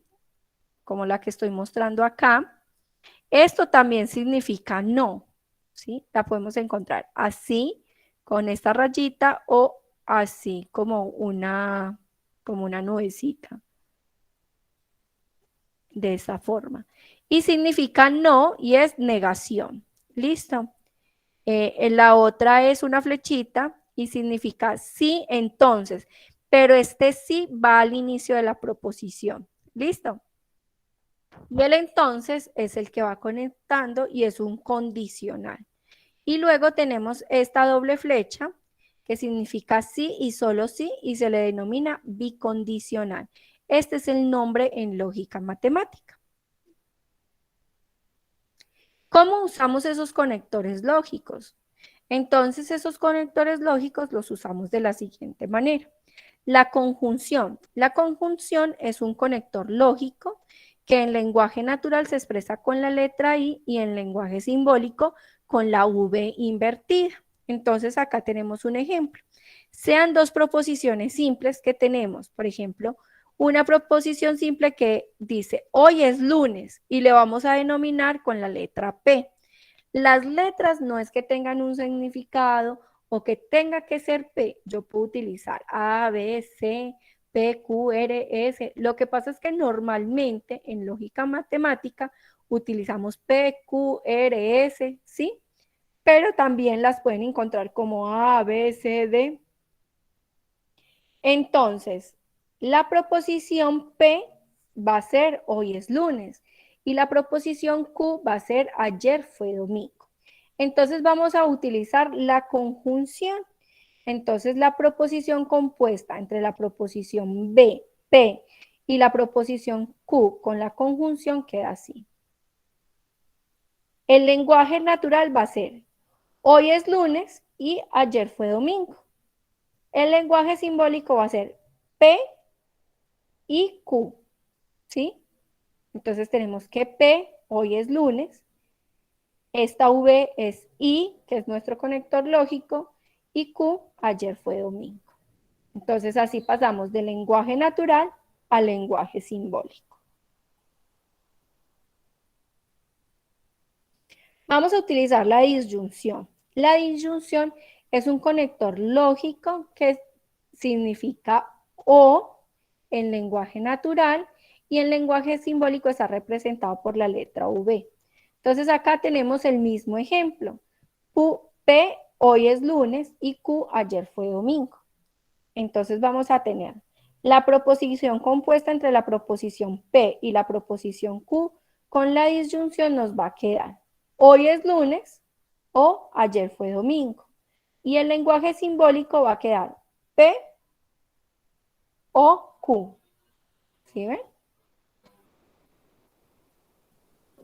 Como la que estoy mostrando acá. Esto también significa no, ¿sí? La podemos encontrar así, con esta rayita, o así como una nubecita. De esa forma. Y significa no y es negación. ¿Listo? La otra es una flechita y significa sí, entonces. Pero este sí va al inicio de la proposición. ¿Listo? Y el entonces es el que va conectando y es un condicional. Y luego tenemos esta doble flecha que significa sí y solo sí y se le denomina bicondicional. Este es el nombre en lógica matemática. ¿Cómo usamos esos conectores lógicos? Entonces, esos conectores lógicos los usamos de la siguiente manera. La conjunción. La conjunción es un conector lógico que en lenguaje natural se expresa con la letra I y en lenguaje simbólico con la V invertida. Entonces, acá tenemos un ejemplo. Sean dos proposiciones simples que tenemos, por ejemplo, una proposición simple que dice hoy es lunes y le vamos a denominar con la letra P. Las letras no es que tengan un significado o que tenga que ser P. Yo puedo utilizar A, B, C, P, Q, R, S. Lo que pasa es que normalmente en lógica matemática utilizamos P, Q, R, S, ¿sí? Pero también las pueden encontrar como A, B, C, D. Entonces, la proposición P va a ser hoy es lunes y la proposición Q va a ser ayer fue domingo. Entonces vamos a utilizar la conjunción. Entonces la proposición compuesta entre la proposición B, P y la proposición Q con la conjunción queda así. El lenguaje natural va a ser hoy es lunes y ayer fue domingo. El lenguaje simbólico va a ser P y Q, ¿sí? Entonces tenemos que P hoy es lunes, esta V es I, que es nuestro conector lógico, y Q ayer fue domingo. Entonces así pasamos del lenguaje natural al lenguaje simbólico. Vamos a utilizar la disyunción. La disyunción es un conector lógico que significa O en lenguaje natural y en lenguaje simbólico está representado por la letra V. Entonces acá tenemos el mismo ejemplo. P hoy es lunes y Q ayer fue domingo. Entonces vamos a tener la proposición compuesta entre la proposición P y la proposición Q con la disyunción nos va a quedar hoy es lunes o ayer fue domingo. Y el lenguaje simbólico va a quedar P o Q. ¿Sí ven?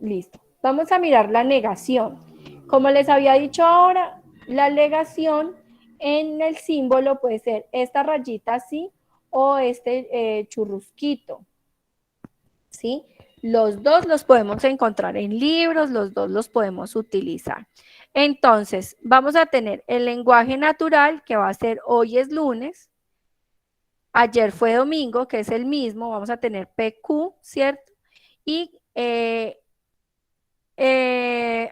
Listo. Vamos a mirar la negación. Como les había dicho ahora, la negación en el símbolo puede ser esta rayita así o churrusquito, ¿sí? Los dos los podemos encontrar en libros, los dos los podemos utilizar. Entonces, vamos a tener el lenguaje natural, que va a ser hoy es lunes, ayer fue domingo, que es el mismo, vamos a tener PQ, ¿cierto? Y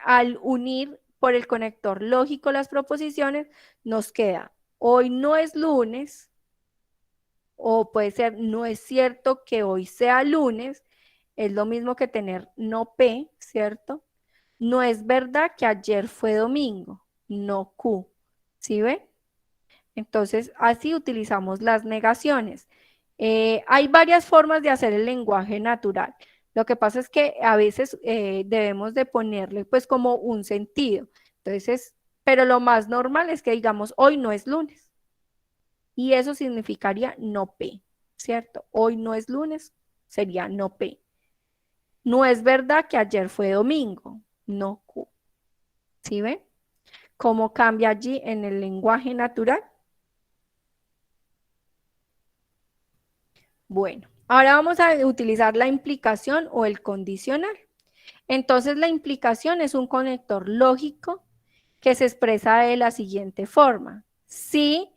al unir por el conector lógico las proposiciones, nos queda hoy no es lunes, o puede ser no es cierto que hoy sea lunes, es lo mismo que tener no P, ¿cierto? No es verdad que ayer fue domingo, no Q, ¿sí ve? Entonces, así utilizamos las negaciones. Hay varias formas de hacer el lenguaje natural. Lo que pasa es que a veces debemos de ponerle pues como un sentido. Entonces, pero lo más normal es que digamos, hoy no es lunes. Y eso significaría no P, ¿cierto? Hoy no es lunes, sería no P. No es verdad que ayer fue domingo, no Q. ¿Sí ven? ¿Cómo cambia allí en el lenguaje natural? Bueno, ahora vamos a utilizar la implicación o el condicional. Entonces, la implicación es un conector lógico que se expresa de la siguiente forma. Si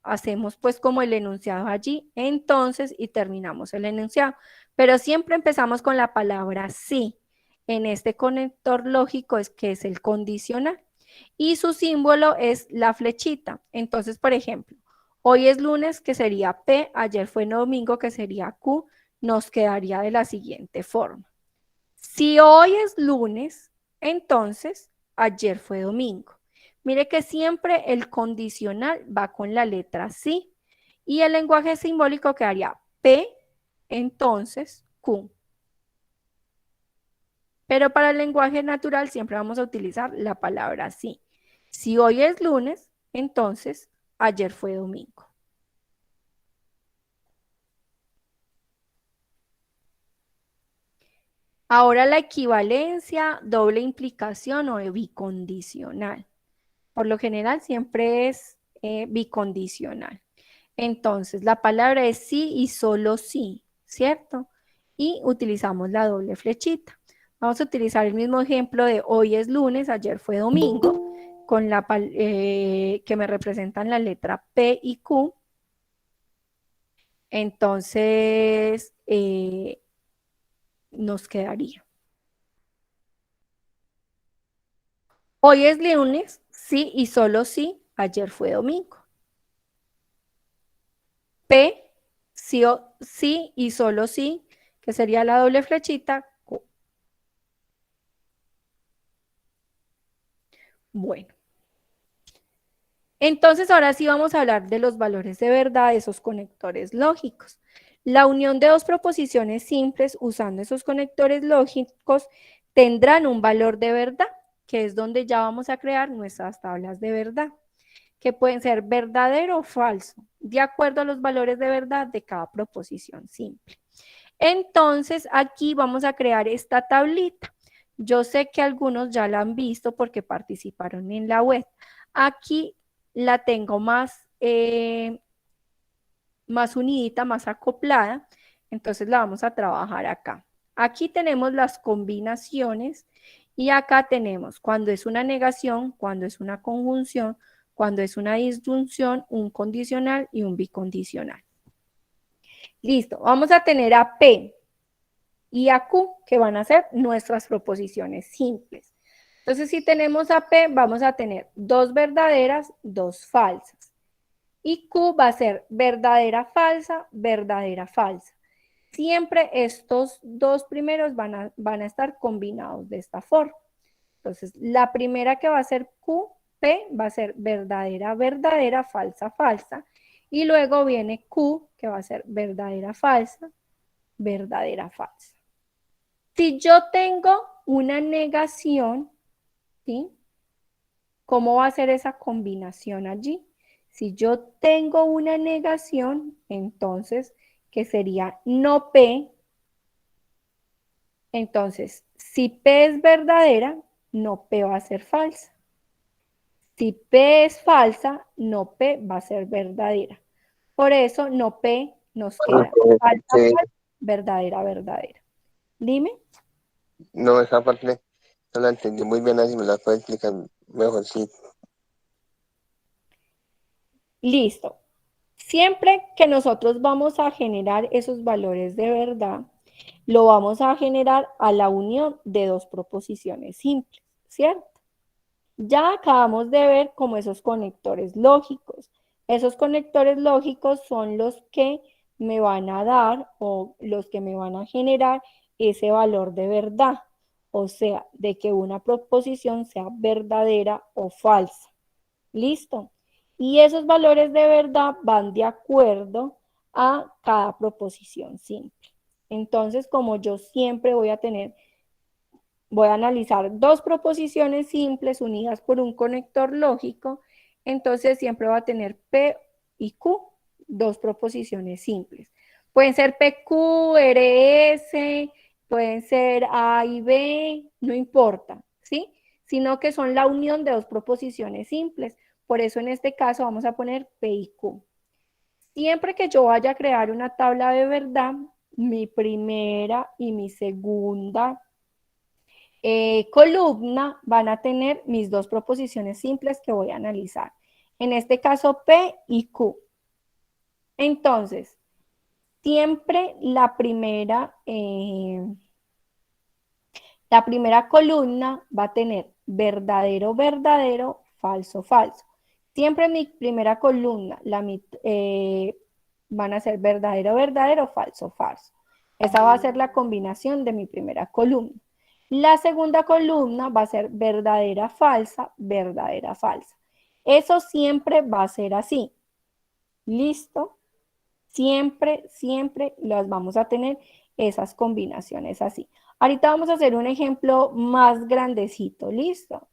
hacemos pues como el enunciado allí, entonces, y terminamos el enunciado. Pero siempre empezamos con la palabra sí. En este conector lógico es que es el condicional. Y su símbolo es la flechita. Entonces, por ejemplo, hoy es lunes, que sería P, ayer fue domingo, que sería Q, nos quedaría de la siguiente forma. Si hoy es lunes, entonces ayer fue domingo. Mire que siempre el condicional va con la letra sí y el lenguaje simbólico quedaría P, entonces Q. Pero para el lenguaje natural siempre vamos a utilizar la palabra sí. Si hoy es lunes, entonces ayer fue domingo. Ahora la equivalencia, doble implicación o bicondicional. Por lo general siempre es bicondicional. Entonces, la palabra es sí y solo sí, ¿cierto? Y utilizamos la doble flechita. Vamos a utilizar el mismo ejemplo de hoy es lunes, ayer fue domingo, con que me representan la letra P y Q. Entonces, nos quedaría. Hoy es lunes, sí y solo sí, ayer fue domingo. P, sí, sí y solo sí, que sería la doble flechita, Q. Bueno. Entonces, ahora sí vamos a hablar de los valores de verdad, esos conectores lógicos. La unión de dos proposiciones simples usando esos conectores lógicos tendrán un valor de verdad, que es donde ya vamos a crear nuestras tablas de verdad, que pueden ser verdadero o falso, de acuerdo a los valores de verdad de cada proposición simple. Entonces, aquí vamos a crear esta tablita. Yo sé que algunos ya la han visto porque participaron en la web. Aquí la tengo más unidita, más acoplada, entonces la vamos a trabajar acá. Aquí tenemos las combinaciones y acá tenemos cuando es una negación, cuando es una conjunción, cuando es una disyunción, un condicional y un bicondicional. Listo, vamos a tener a P y a Q, que van a ser nuestras proposiciones simples. Entonces, si tenemos a P, vamos a tener dos verdaderas, dos falsas. Y Q va a ser verdadera, falsa, verdadera, falsa. Siempre estos dos primeros van a estar combinados de esta forma. Entonces, la primera que va a ser Q, P, va a ser verdadera, verdadera, falsa, falsa. Y luego viene Q, que va a ser verdadera, falsa, verdadera, falsa. Si yo tengo una negación, ¿sí? ¿Cómo va a ser esa combinación allí? Si yo tengo una negación, entonces, que sería no P, entonces, si P es verdadera, no P va a ser falsa. Si P es falsa, no P va a ser verdadera. Por eso no P nos queda. Falsa, falsa, verdadera, verdadera. Dime. No, esa parte no la entendí muy bien, así me la puede explicar mejor, sí. Listo. Siempre que nosotros vamos a generar esos valores de verdad, lo vamos a generar a la unión de dos proposiciones simples, ¿cierto? Ya acabamos de ver como esos conectores lógicos. Esos conectores lógicos son los que me van a dar o los que me van a generar ese valor de verdad, o sea, de que una proposición sea verdadera o falsa. ¿Listo? Y esos valores de verdad van de acuerdo a cada proposición simple. Entonces, como yo siempre voy a analizar dos proposiciones simples unidas por un conector lógico, entonces siempre va a tener P y Q, dos proposiciones simples. Pueden ser PQ, RS, pueden ser A y B, no importa, ¿sí? Sino que son la unión de dos proposiciones simples. Por eso en este caso vamos a poner P y Q. Siempre que yo vaya a crear una tabla de verdad, mi primera y mi segunda columna van a tener mis dos proposiciones simples que voy a analizar. En este caso, P y Q. Entonces, siempre la primera columna va a tener verdadero, verdadero, falso, falso. Siempre en mi primera columna van a ser verdadero, verdadero, falso, falso. Esa va a ser la combinación de mi primera columna. La segunda columna va a ser verdadera, falsa, verdadera, falsa. Eso siempre va a ser así. ¿Listo? Siempre, siempre las vamos a tener esas combinaciones así. Ahorita vamos a hacer un ejemplo más grandecito. ¿Listo?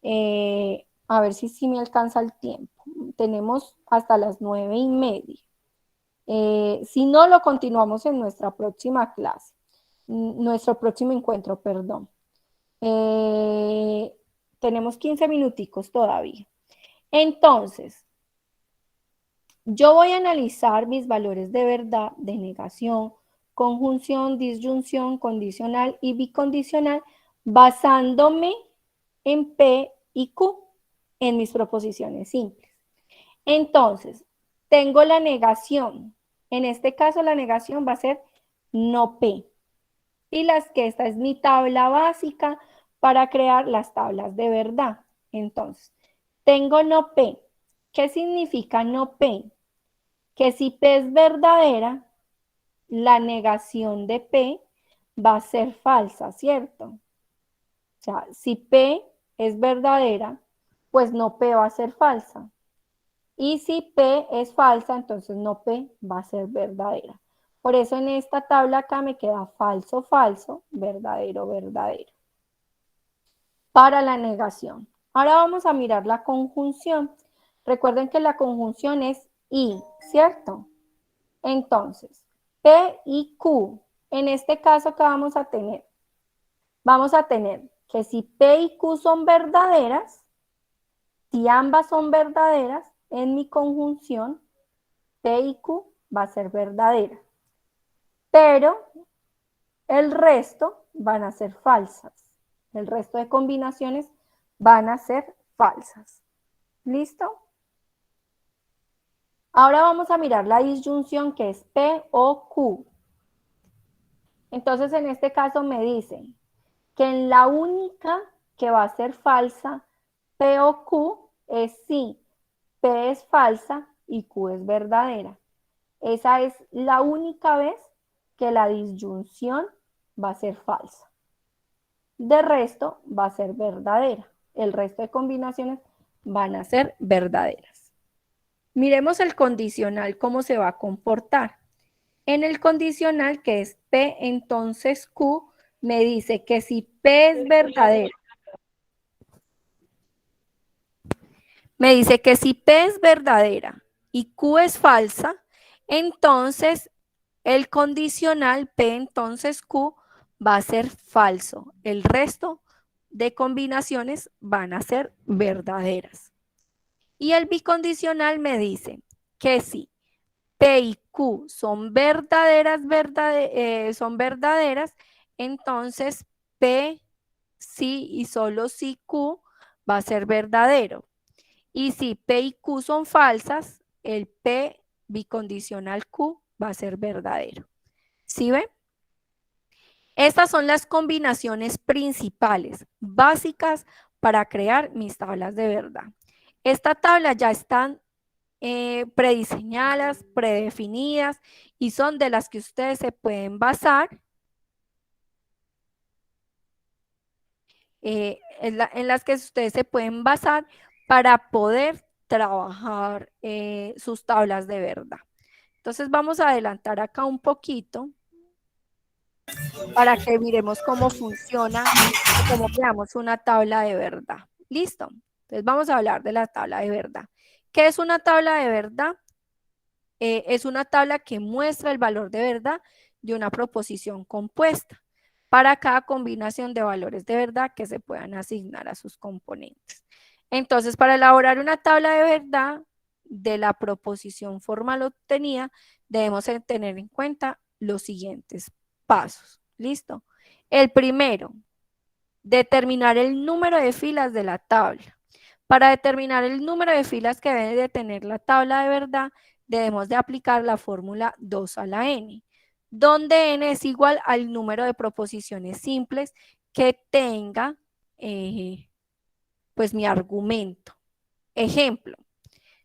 A ver si me alcanza el tiempo. Tenemos hasta las 9:30. Si no, lo continuamos en nuestra próxima clase. Nuestro próximo encuentro, perdón. Tenemos 15 minuticos todavía. Entonces, yo voy a analizar mis valores de verdad, de negación, conjunción, disyunción, condicional y bicondicional basándome en P y Q en mis proposiciones simples. Entonces, tengo la negación. En este caso, la negación va a ser no P. Y esta es mi tabla básica para crear las tablas de verdad. Entonces, tengo no P. ¿Qué significa no P? Que si P es verdadera, la negación de P va a ser falsa, ¿cierto? O sea, si P es verdadera, pues no P va a ser falsa. Y si P es falsa, entonces no P va a ser verdadera. Por eso en esta tabla acá me queda falso, falso, verdadero, verdadero. Para la negación. Ahora vamos a mirar la conjunción. Recuerden que la conjunción es y, ¿cierto? Entonces, P y Q. En este caso, ¿qué vamos a tener? Vamos a tener que si P y Q son verdaderas, si ambas son verdaderas, en mi conjunción, P y Q va a ser verdadera. Pero el resto van a ser falsas. El resto de combinaciones van a ser falsas. ¿Listo? Ahora vamos a mirar la disyunción que es P o Q. Entonces, en este caso me dicen que en la única que va a ser falsa, P o Q, es si P es falsa y Q es verdadera. Esa es la única vez que la disyunción va a ser falsa. De resto, va a ser verdadera. El resto de combinaciones van a ser verdaderas. Miremos el condicional, cómo se va a comportar. En el condicional, que es P, entonces Q, me dice que si P es verdadera, me dice que si P es verdadera y Q es falsa, entonces el condicional P, entonces Q, va a ser falso. El resto de combinaciones van a ser verdaderas. Y el bicondicional me dice que si P y Q son verdaderas, entonces P sí y solo si Q va a ser verdadero. Y si P y Q son falsas, el P bicondicional Q va a ser verdadero. ¿Sí ven? Estas son las combinaciones principales, básicas para crear mis tablas de verdad. Esta tabla ya están prediseñadas, predefinidas y son de las que ustedes se pueden basar en las que ustedes se pueden basar para poder trabajar sus tablas de verdad. Entonces vamos a adelantar acá un poquito para que miremos cómo funciona o cómo creamos una tabla de verdad. ¿Listo? Entonces vamos a hablar de la tabla de verdad. ¿Qué es una tabla de verdad? Es una tabla que muestra el valor de verdad de una proposición compuesta para cada combinación de valores de verdad que se puedan asignar a sus componentes. Entonces, para elaborar una tabla de verdad de la proposición formal obtenida, debemos tener en cuenta los siguientes pasos. ¿Listo? El primero, determinar el número de filas de la tabla. Para determinar el número de filas que debe de tener la tabla de verdad, debemos de aplicar la fórmula 2 a la n, donde n es igual al número de proposiciones simples que tenga pues mi argumento. Ejemplo,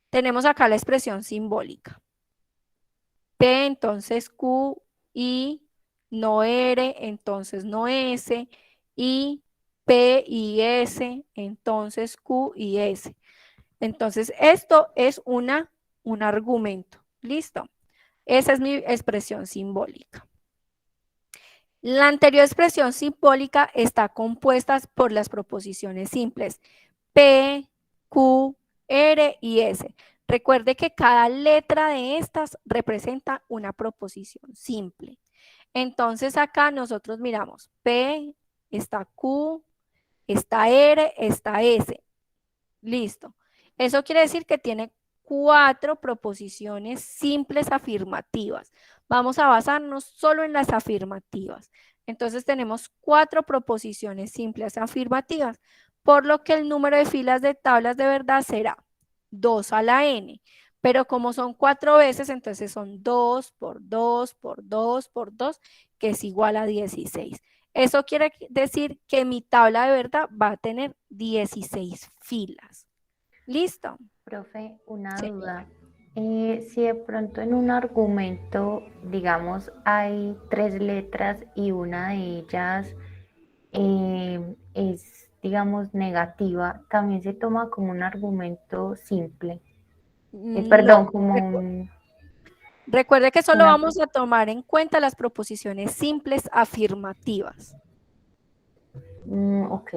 tenemos acá la expresión simbólica. P, entonces Q, I, no R, entonces no S, I, P y S, entonces Q y S. Entonces, esto es un argumento. ¿Listo? Esa es mi expresión simbólica. La anterior expresión simbólica está compuesta por las proposiciones simples P, Q, R y S. Recuerde que cada letra de estas representa una proposición simple. Entonces, acá nosotros miramos P, está Q, está R, está S. Listo. Eso quiere decir que tiene 4 proposiciones simples afirmativas. Vamos a basarnos solo en las afirmativas. Entonces tenemos 4 proposiciones simples afirmativas, por lo que el número de filas de tablas de verdad será 2 a la n. Pero como son 4 veces, entonces son 2 por 2 por 2 por 2, que es igual a 16. Eso quiere decir que mi tabla de verdad va a tener 16 filas. ¿Listo? Profe, una Sí. duda. Si de pronto en un argumento, digamos, hay 3 letras y una de ellas es, digamos, negativa, ¿también se toma como un argumento simple? Perdón, No. como un... Recuerde que solo una- vamos a tomar en cuenta las proposiciones simples afirmativas. ok.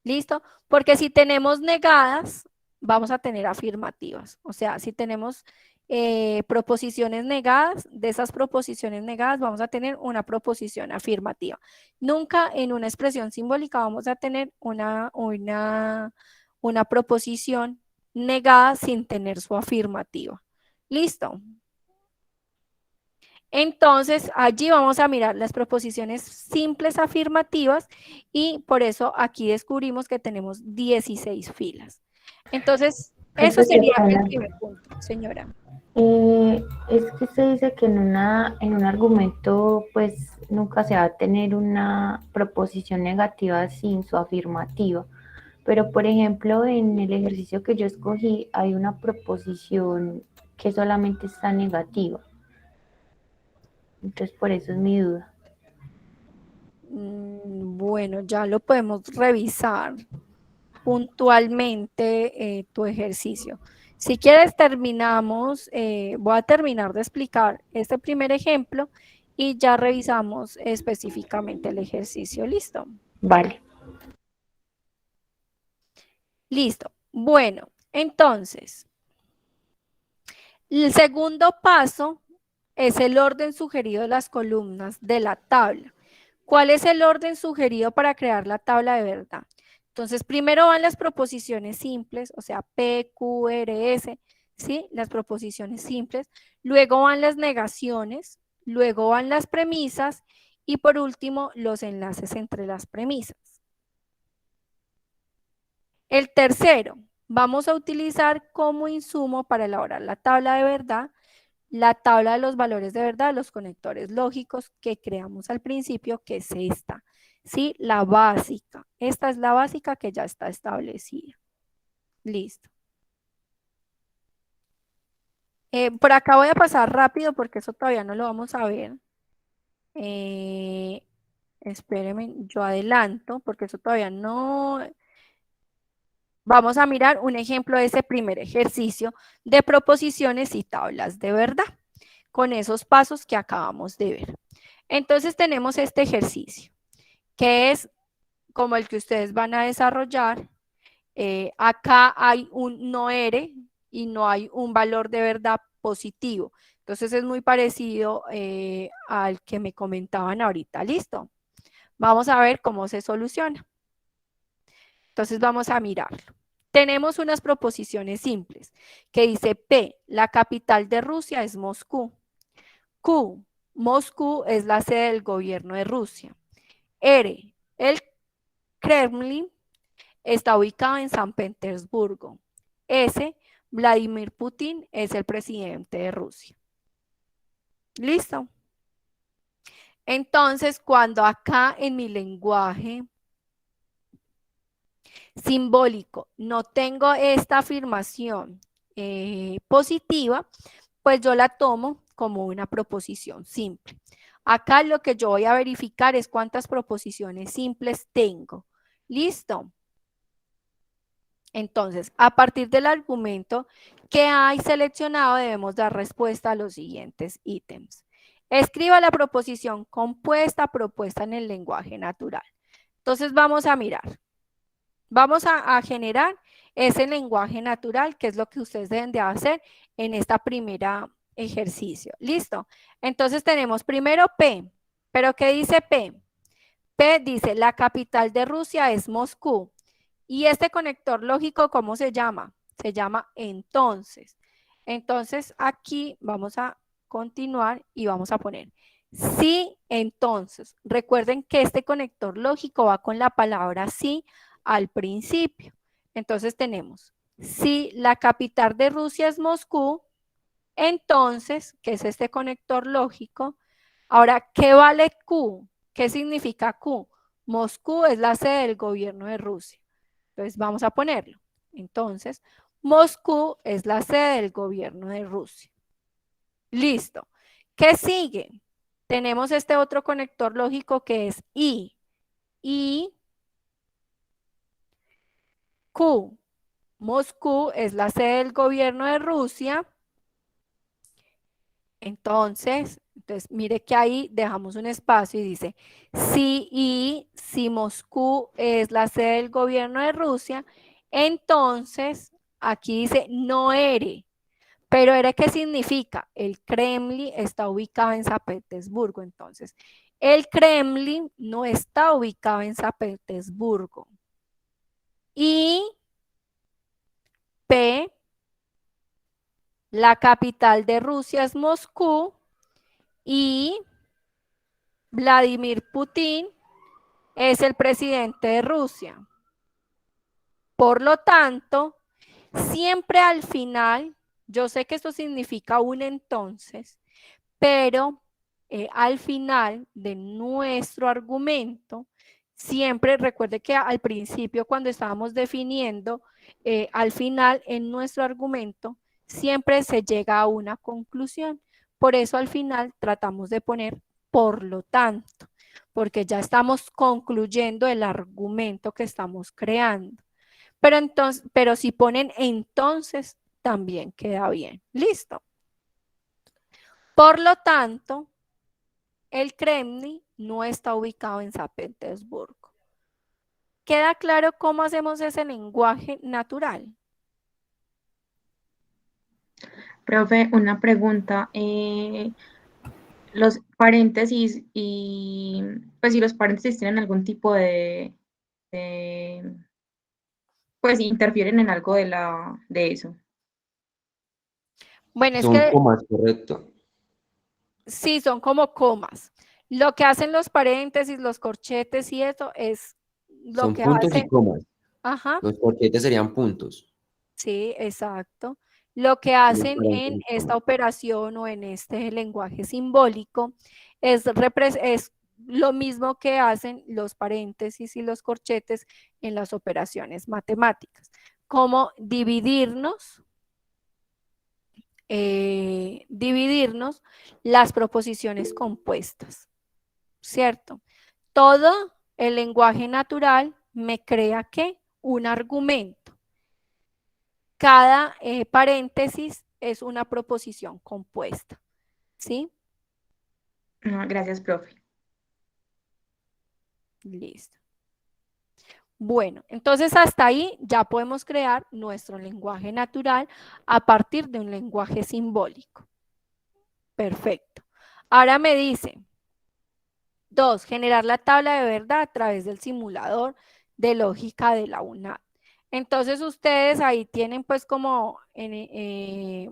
¿Listo? Porque si tenemos negadas, vamos a tener afirmativas. O sea, si tenemos proposiciones negadas, de esas proposiciones negadas vamos a tener una proposición afirmativa. Nunca en una expresión simbólica vamos a tener una proposición negada sin tener su afirmativa. ¿Listo? Entonces, allí vamos a mirar las proposiciones simples afirmativas y por eso aquí descubrimos que tenemos 16 filas. Entonces, eso Profe, qué sería el pena. primer punto, señora. Es que usted dice que en un argumento pues nunca se va a tener una proposición negativa sin su afirmativa, pero por ejemplo en el ejercicio que yo escogí hay una proposición que solamente está negativa, entonces por eso es mi duda. Bueno, ya lo podemos revisar puntualmente tu ejercicio. Si quieres terminamos, voy a terminar de explicar este primer ejemplo y ya revisamos específicamente el ejercicio. ¿Listo? Vale. Listo. Bueno, entonces, el segundo paso es el orden sugerido de las columnas de la tabla. ¿Cuál es el orden sugerido para crear la tabla de verdad? Entonces, primero van las proposiciones simples, o sea, P, Q, R, S. ¿sí? Las proposiciones simples. Luego van las negaciones, luego van las premisas y por último los enlaces entre las premisas. El tercero, vamos a utilizar como insumo para elaborar la tabla de verdad, la tabla de los valores de verdad, los conectores lógicos que creamos al principio, que es esta, ¿sí? La básica. Esta es la básica que ya está establecida. Listo. Por acá voy a pasar rápido porque eso todavía no lo vamos a ver. Espérenme, yo adelanto porque eso todavía no... Vamos a mirar un ejemplo de ese primer ejercicio de proposiciones y tablas de verdad, con esos pasos que acabamos de ver. Entonces tenemos este ejercicio, que es como el que ustedes van a desarrollar. Acá hay un no ere y no hay un valor de verdad positivo. Entonces es muy parecido al que me comentaban ahorita. ¿Listo? Vamos a ver cómo se soluciona. Entonces vamos a mirarlo. Tenemos unas proposiciones simples que dice P, la capital de Rusia es Moscú. Q, Moscú es la sede del gobierno de Rusia. R, el Kremlin está ubicado en San Petersburgo. S, Vladimir Putin es el presidente de Rusia. ¿Listo? Entonces, cuando acá en mi lenguaje simbólico no tengo esta afirmación positiva, pues yo la tomo como una proposición simple. Acá lo que yo voy a verificar es cuántas proposiciones simples tengo. ¿Listo? Entonces, a partir del argumento que hay seleccionado, debemos dar respuesta a los siguientes ítems. Escriba la proposición compuesta propuesta en el lenguaje natural. Entonces, vamos a mirar. Vamos a generar ese lenguaje natural, que es lo que ustedes deben de hacer en esta primera ejercicio. ¿Listo? Entonces tenemos primero P. ¿Pero qué dice P? P dice, la capital de Rusia es Moscú. ¿Y este conector lógico cómo se llama? Se llama entonces. Entonces aquí vamos a continuar y vamos a poner sí, entonces. Recuerden que este conector lógico va con la palabra sí al principio. Entonces tenemos, si la capital de Rusia es Moscú, entonces, que es este conector lógico. Ahora, ¿qué vale Q? ¿Qué significa Q? Moscú es la sede del gobierno de Rusia. Entonces, vamos a ponerlo. Entonces, Moscú es la sede del gobierno de Rusia. Listo. ¿Qué sigue? Tenemos este otro conector lógico que es I. I, Q. Moscú es la sede del gobierno de Rusia. Entonces, mire que ahí dejamos un espacio y dice, si Moscú es la sede del gobierno de Rusia, entonces aquí dice no ere. Pero ¿ere qué significa? El Kremlin está ubicado en San Petersburgo. Entonces, el Kremlin no está ubicado en San Petersburgo. Y P, la capital de Rusia es Moscú y Vladimir Putin es el presidente de Rusia. Por lo tanto, siempre al final, yo sé que esto significa un entonces, pero al final de nuestro argumento, siempre recuerde que al principio cuando estábamos definiendo, al final en nuestro argumento, siempre se llega a una conclusión. Por eso al final tratamos de poner por lo tanto, porque ya estamos concluyendo el argumento que estamos creando. Pero si ponen entonces, también queda bien. Listo. Por lo tanto, el Kremlin no está ubicado en San Petersburgo. ¿Queda claro cómo hacemos ese lenguaje natural? Profe, una pregunta. Los paréntesis pues si los paréntesis tienen algún tipo pues interfieren en algo de eso. Bueno, es Son que comas, correcto. sí, son como comas. Lo que hacen los paréntesis, los corchetes y eso es lo Son que puntos y hace. comas. Ajá, Los corchetes serían puntos. sí, exacto. Lo que Y los hacen en paréntesis esta comas. operación o en este lenguaje simbólico es lo mismo que hacen los paréntesis y los corchetes en las operaciones matemáticas, como dividirnos las proposiciones compuestas, ¿cierto? Todo el lenguaje natural me crea que un argumento. Cada paréntesis es una proposición compuesta, ¿sí? Gracias, profe. Listo. Bueno, entonces hasta ahí ya podemos crear nuestro lenguaje natural a partir de un lenguaje simbólico. Perfecto. Ahora me dice, 2, generar la tabla de verdad a través del simulador de lógica de la UNAD. Entonces ustedes ahí tienen pues como, tienen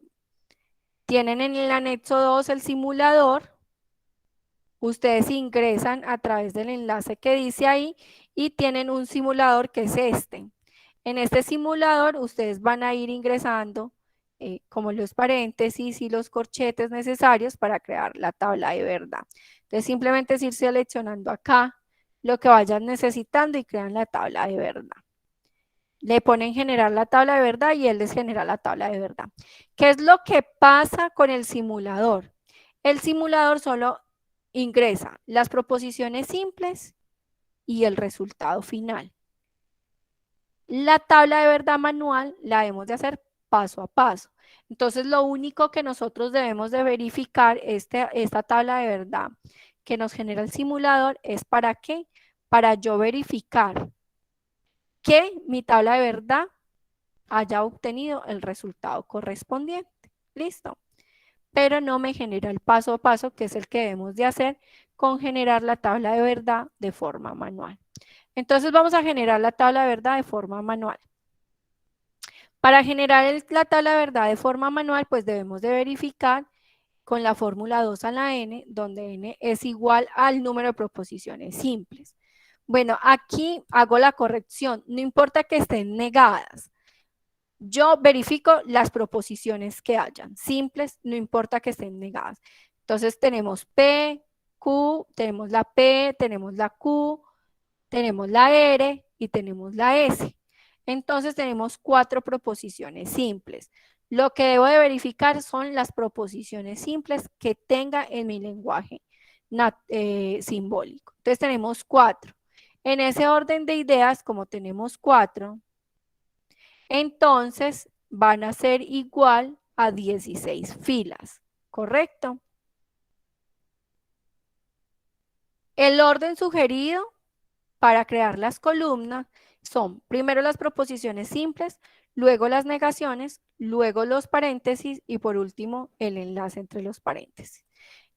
en el anexo 2 el simulador. Ustedes ingresan a través del enlace que dice ahí y tienen un simulador que es este. En este simulador ustedes van a ir ingresando como los paréntesis y los corchetes necesarios para crear la tabla de verdad. Entonces simplemente es ir seleccionando acá lo que vayan necesitando y crean la tabla de verdad. Le ponen generar la tabla de verdad y él les genera la tabla de verdad. ¿Qué es lo que pasa con el simulador? El simulador solo ingresa las proposiciones simples y el resultado final. La tabla de verdad manual la debemos de hacer paso a paso. Entonces, lo único que nosotros debemos de verificar, esta tabla de verdad que nos genera el simulador, es ¿para qué? Para yo verificar que mi tabla de verdad haya obtenido el resultado correspondiente. ¿Listo? Pero no me genera el paso a paso, que es el que debemos de hacer con generar la tabla de verdad de forma manual. Entonces vamos a generar la tabla de verdad de forma manual. Para generar la tabla de verdad de forma manual, pues debemos de verificar con la fórmula 2 a la n, donde n es igual al número de proposiciones simples. Bueno, aquí hago la corrección, no importa que estén negadas. Yo verifico las proposiciones que hayan, simples, no importa que estén negadas. Entonces tenemos P, Q, tenemos la P, tenemos la Q, tenemos la R y tenemos la S. Entonces tenemos 4 proposiciones simples. Lo que debo de verificar son las proposiciones simples que tenga en mi lenguaje simbólico. Entonces tenemos 4. En ese orden de ideas, como tenemos 4, entonces van a ser igual a 16 filas, ¿correcto? El orden sugerido para crear las columnas son primero las proposiciones simples, luego las negaciones, luego los paréntesis y por último el enlace entre los paréntesis.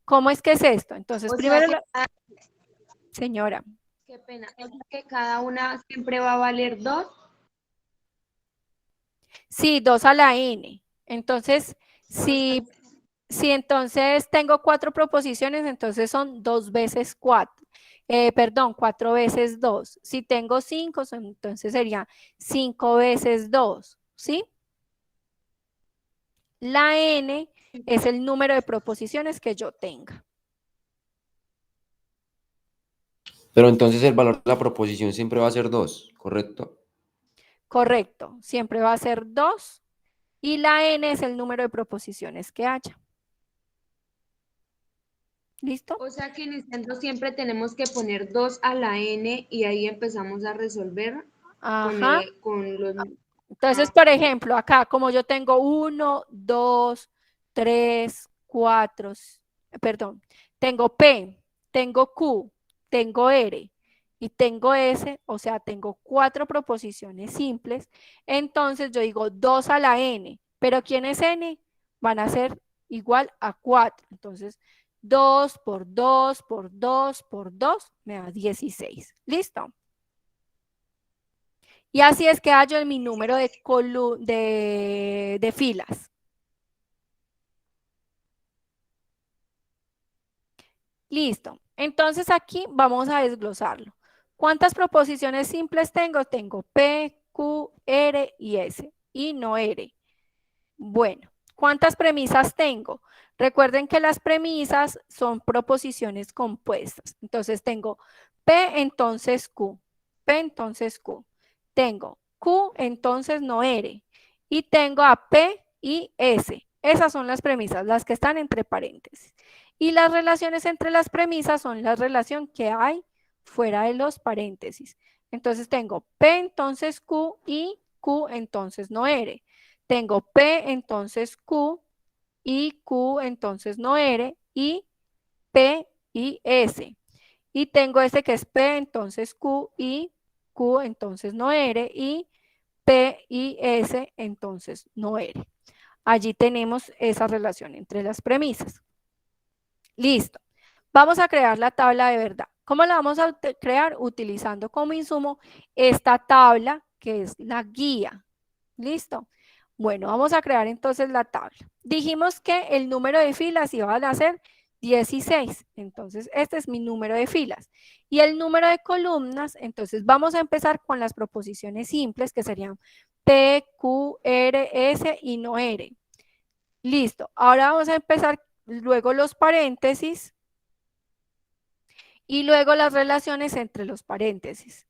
¿Cómo es que es esto? Entonces, primero, señora. Qué pena, es que cada una siempre va a valer 2. Sí, 2 a la n. Entonces, si entonces tengo 4 proposiciones, entonces son 2 veces 4. Perdón, 4 veces 2. Si tengo 5, entonces sería 5 veces 2, ¿sí? La n es el número de proposiciones que yo tenga. Pero entonces el valor de la proposición siempre va a ser 2, ¿correcto? Correcto, siempre va a ser 2 y la n es el número de proposiciones que haya. ¿Listo? O sea que en Nintendo siempre tenemos que poner 2 a la n y ahí empezamos a resolver Ajá. con los... Entonces, por ejemplo, acá como yo tengo 1, 2, 3, 4, perdón, tengo P, tengo Q, tengo R y tengo S, o sea, tengo 4 proposiciones simples, entonces yo digo 2 a la n, pero ¿quién es n? Van a ser igual a 4, entonces 2 por 2 por 2 por 2 me da 16, ¿listo? Y así es que hallo en mi número de filas. Listo. Entonces aquí vamos a desglosarlo. ¿Cuántas proposiciones simples tengo? Tengo P, Q, R y S. Y no R. Bueno, ¿cuántas premisas tengo? Recuerden que las premisas son proposiciones compuestas. Entonces tengo P, entonces Q. P, entonces Q. Tengo Q, entonces no R. Y tengo a P y S. Esas son las premisas, las que están entre paréntesis. Y las relaciones entre las premisas son la relación que hay fuera de los paréntesis. Entonces tengo P, entonces Q y Q, entonces no R. Tengo P, entonces Q, y Q, entonces no R, y P y S. Y tengo este que es P, entonces Q, y Q, entonces no R, y P y S, entonces no R. Allí tenemos esa relación entre las premisas. Listo. Vamos a crear la tabla de verdad. ¿Cómo la vamos a crear? Utilizando como insumo esta tabla que es la guía. ¿Listo? Bueno, vamos a crear entonces la tabla. Dijimos que el número de filas iba a ser 16. Entonces, este es mi número de filas. Y el número de columnas, entonces vamos a empezar con las proposiciones simples que serían P, Q, R, S y no R. Listo. Ahora vamos a empezar luego los paréntesis y luego las relaciones entre los paréntesis.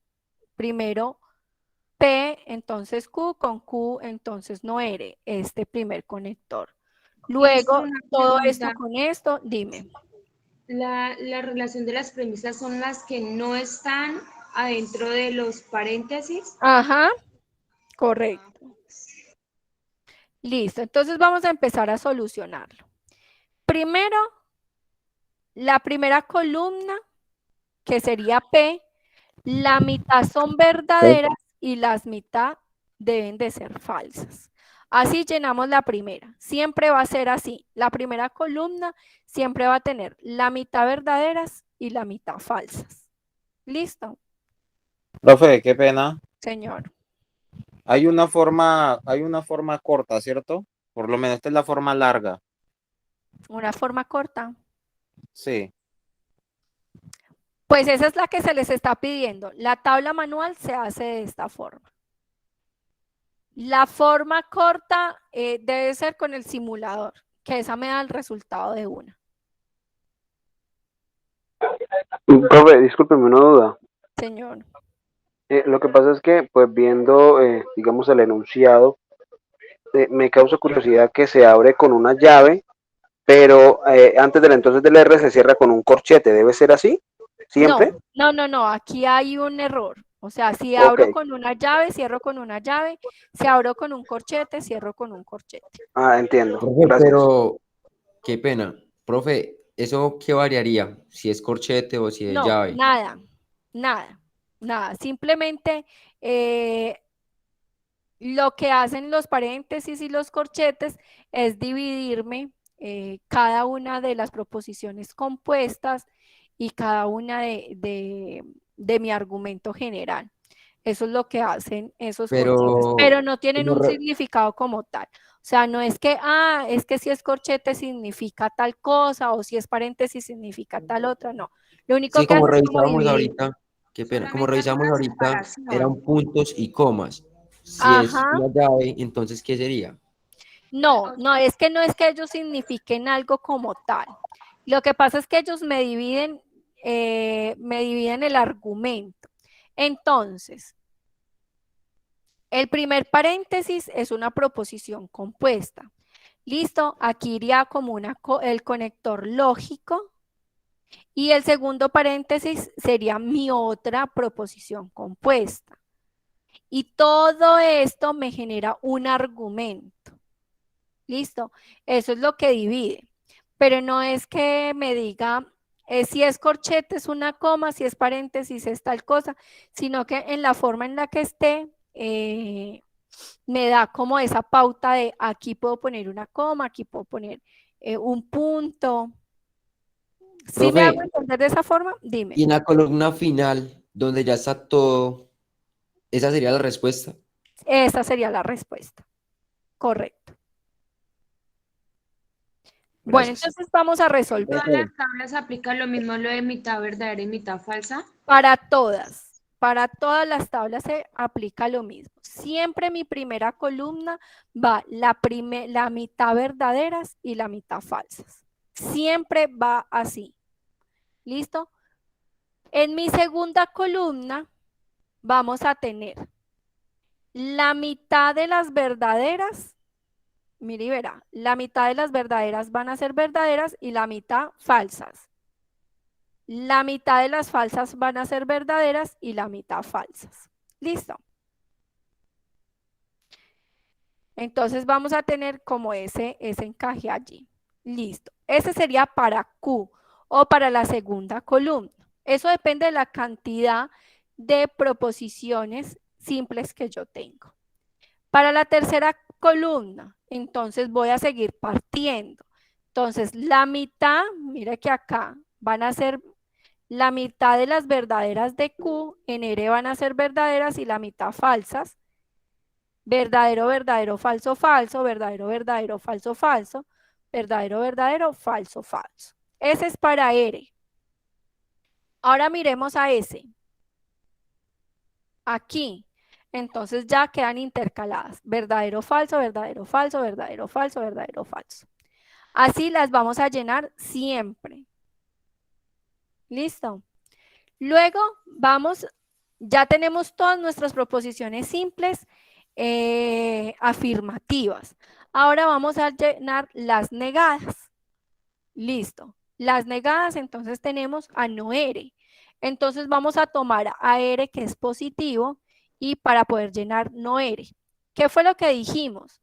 Primero P, entonces Q, con Q, entonces no R, este primer conector. Luego, todo esto con esto, dime. La relación de las premisas son las que no están adentro de los paréntesis. Ajá, correcto. Listo, entonces vamos a empezar a solucionarlo. Primero, la primera columna, que sería P, la mitad son verdaderas y las mitad deben de ser falsas. Así llenamos la primera. Siempre va a ser así. La primera columna siempre va a tener la mitad verdaderas y la mitad falsas. ¿Listo? Profe, qué pena. Señor. Hay una forma corta, ¿cierto? Por lo menos esta es la forma larga. Una forma corta. Sí. Pues esa es la que se les está pidiendo. La tabla manual se hace de esta forma. La forma corta debe ser con el simulador, que esa me da el resultado de una. Profe, discúlpeme una duda. Señor. Lo que pasa es que, pues viendo, digamos, el enunciado, me causa curiosidad que se abre con una llave, pero antes del entonces del R se cierra con un corchete. ¿Debe ser así? ¿Siempre? No, aquí hay un error. O sea, si abro con una llave, cierro con una llave. Si abro con un corchete, cierro con un corchete. Ah, entiendo. Profe, Gracias. pero qué pena. Profe, ¿eso qué variaría? Si es corchete o si es No, llave. nada. Simplemente lo que hacen los paréntesis y los corchetes es dividirme cada una de las proposiciones compuestas y cada una de mi argumento general. Eso es lo que hacen esos corchetes, pero no tienen un significado como tal. O sea, no es que, es que si es corchete significa tal cosa o si es paréntesis significa tal otra, no. Lo único Sí, que como hacen es como revisábamos dividir. ahorita, qué pena, como revisamos ahorita, eran puntos y comas. Si es Ajá. una llave, entonces, ¿qué sería? No, es que ellos signifiquen algo como tal. Lo que pasa es que ellos me dividen el argumento. Entonces, el primer paréntesis es una proposición compuesta. Listo, aquí iría como el conector lógico y el segundo paréntesis sería mi otra proposición compuesta. Y todo esto me genera un argumento. Listo, eso es lo que divide. Pero no es que me diga si es corchete es una coma, si es paréntesis es tal cosa, sino que en la forma en la que esté me da como esa pauta de aquí puedo poner una coma, aquí puedo poner un punto. ¿Sí me hago Profe, entender de esa forma? Dime. y en la columna final, donde ya está todo, ¿esa sería la respuesta? Esa sería la respuesta. Correcto. Bueno, Gracias. entonces vamos a resolver. ¿Todas las tablas aplica lo mismo lo de mitad verdadera y mitad falsa? Para todas las tablas se aplica lo mismo. Siempre mi primera columna va la mitad verdaderas y la mitad falsas. Siempre va así. ¿Listo? En mi segunda columna vamos a tener la mitad de las verdaderas. Mire y verá, la mitad de las verdaderas van a ser verdaderas y la mitad falsas. La mitad de las falsas van a ser verdaderas y la mitad falsas. ¿Listo? Entonces vamos a tener como ese encaje allí. Listo. Ese sería para Q o para la segunda columna. Eso depende de la cantidad de proposiciones simples que yo tengo. Para la tercera columna, entonces voy a seguir partiendo. Entonces la mitad, mira que acá van a ser la mitad de las verdaderas de Q en R van a ser verdaderas y la mitad falsas. Verdadero, verdadero, falso, falso, verdadero, verdadero, falso, falso, verdadero, verdadero, falso, falso. Ese es para R. Ahora miremos a S. Aquí. Entonces ya quedan intercaladas. Verdadero, falso, verdadero, falso, verdadero, falso, verdadero, falso. Así las vamos a llenar siempre. ¿Listo? Luego vamos, ya tenemos todas nuestras proposiciones simples afirmativas. Ahora vamos a llenar las negadas. Listo. Las negadas, entonces tenemos a no R. Entonces vamos a tomar a R que es positivo y para poder llenar no R. ¿Qué fue lo que dijimos?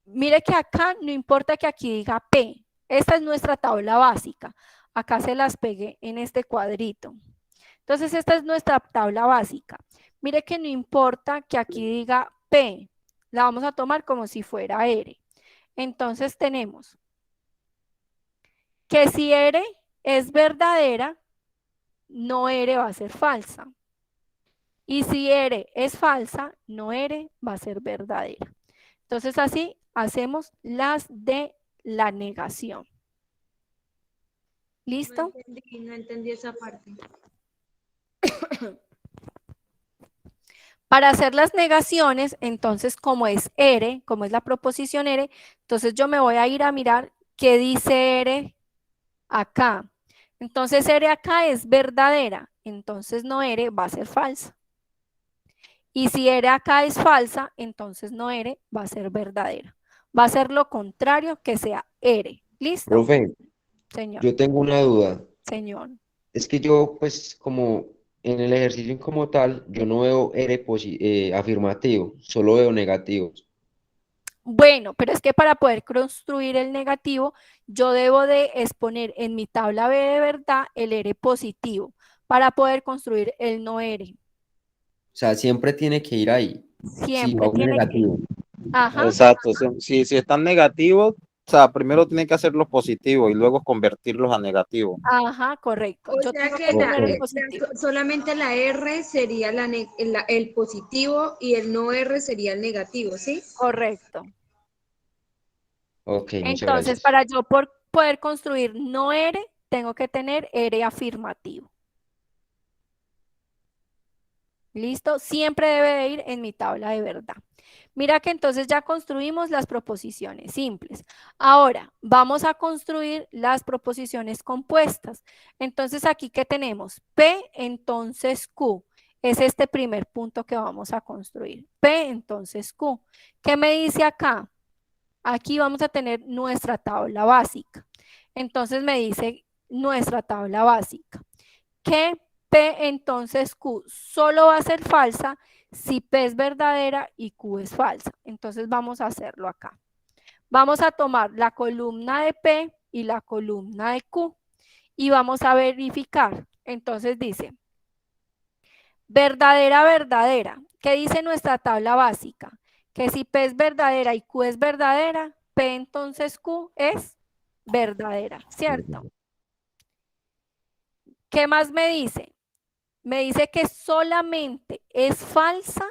Mire que acá no importa que aquí diga P. Esta es nuestra tabla básica. Acá se las pegué en este cuadrito. Entonces esta es nuestra tabla básica. Mire que no importa que aquí diga P. La vamos a tomar como si fuera R. Entonces tenemos que si R es verdadera, no R va a ser falsa. Y si R es falsa, no R va a ser verdadera. Entonces así hacemos las de la negación. ¿Listo? No entendí esa parte. Para hacer las negaciones, entonces como es R, como es la proposición R, entonces yo me voy a ir a mirar qué dice R acá. Entonces R acá es verdadera, entonces no R va a ser falsa. Y si R acá es falsa, entonces no R va a ser verdadera. Va a ser lo contrario que sea R. ¿Listo? Profe, Señor. yo tengo una duda. Señor. Es que yo, pues, como en el ejercicio como tal, yo no veo afirmativo, solo veo negativos. Bueno, pero es que para poder construir el negativo, yo debo de exponer en mi tabla B de verdad el R positivo para poder construir el no R. O sea, siempre tiene que ir ahí. Siempre Sí, tiene negativo. Ajá. Exacto. Si están negativos, o sea, primero tienen que hacerlos positivos y luego convertirlos a negativos. Ajá, correcto. O Yo sea tengo que que poner el positivo. solamente la R sería el positivo y el no R sería el negativo, ¿sí? Correcto. Ok, muchas Entonces, gracias. para yo poder construir no R, tengo que tener R afirmativo. ¿Listo? Siempre debe de ir en mi tabla de verdad. Mira que entonces ya construimos las proposiciones simples. Ahora, vamos a construir las proposiciones compuestas. Entonces, aquí, ¿qué tenemos? P, entonces Q. Es este primer punto que vamos a construir. P, entonces Q. ¿Qué me dice acá? Aquí vamos a tener nuestra tabla básica. Entonces, me dice nuestra tabla básica. Que P, entonces Q, solo va a ser falsa si P es verdadera y Q es falsa. Entonces vamos a hacerlo acá. Vamos a tomar la columna de P y la columna de Q y vamos a verificar. Entonces dice, verdadera, verdadera. ¿Qué dice nuestra tabla básica? Que si P es verdadera y Q es verdadera, P entonces Q es verdadera, ¿cierto? ¿Qué más me dice? Me dice que solamente es falsa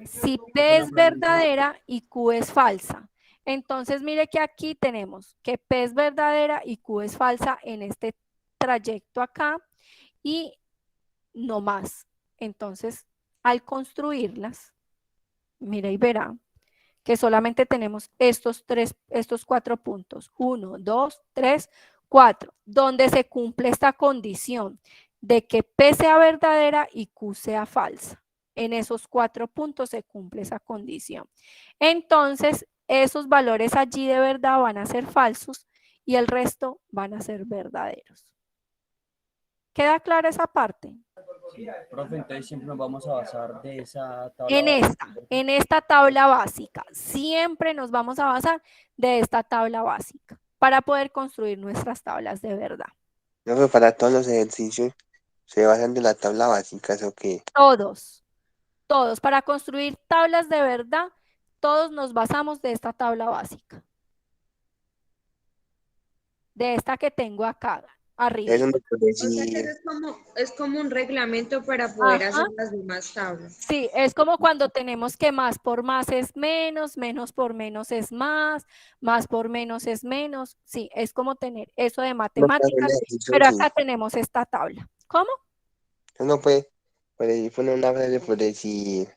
si P es verdadera y Q es falsa. Entonces, mire que aquí tenemos que P es verdadera y Q es falsa en este trayecto acá y no más. Entonces, al construirlas, mire y verá que solamente tenemos estos 4 puntos. 1, 2, 3, 4, donde se cumple esta condición de que P sea verdadera y Q sea falsa. En esos 4 puntos se cumple esa condición. Entonces, esos valores allí de verdad van a ser falsos y el resto van a ser verdaderos. ¿Queda clara esa parte? Sí, profe, entonces siempre nos vamos a basar de esa tabla básica. En esta tabla básica. Siempre nos vamos a basar de esta tabla básica para poder construir nuestras tablas de verdad. No, para todos los ejercicios se basan de la tabla básica, ¿o qué? Todos. Para construir tablas de verdad, todos nos basamos de esta tabla básica. De esta que tengo acá, arriba. O sea que es como un reglamento para poder hacer las demás tablas. Sí, es como cuando tenemos que más por más es menos, menos por menos es más por menos es menos. Sí, es como tener eso de matemáticas, pero acá tenemos esta tabla. ¿Cómo? Uno puede poner una frase por decir,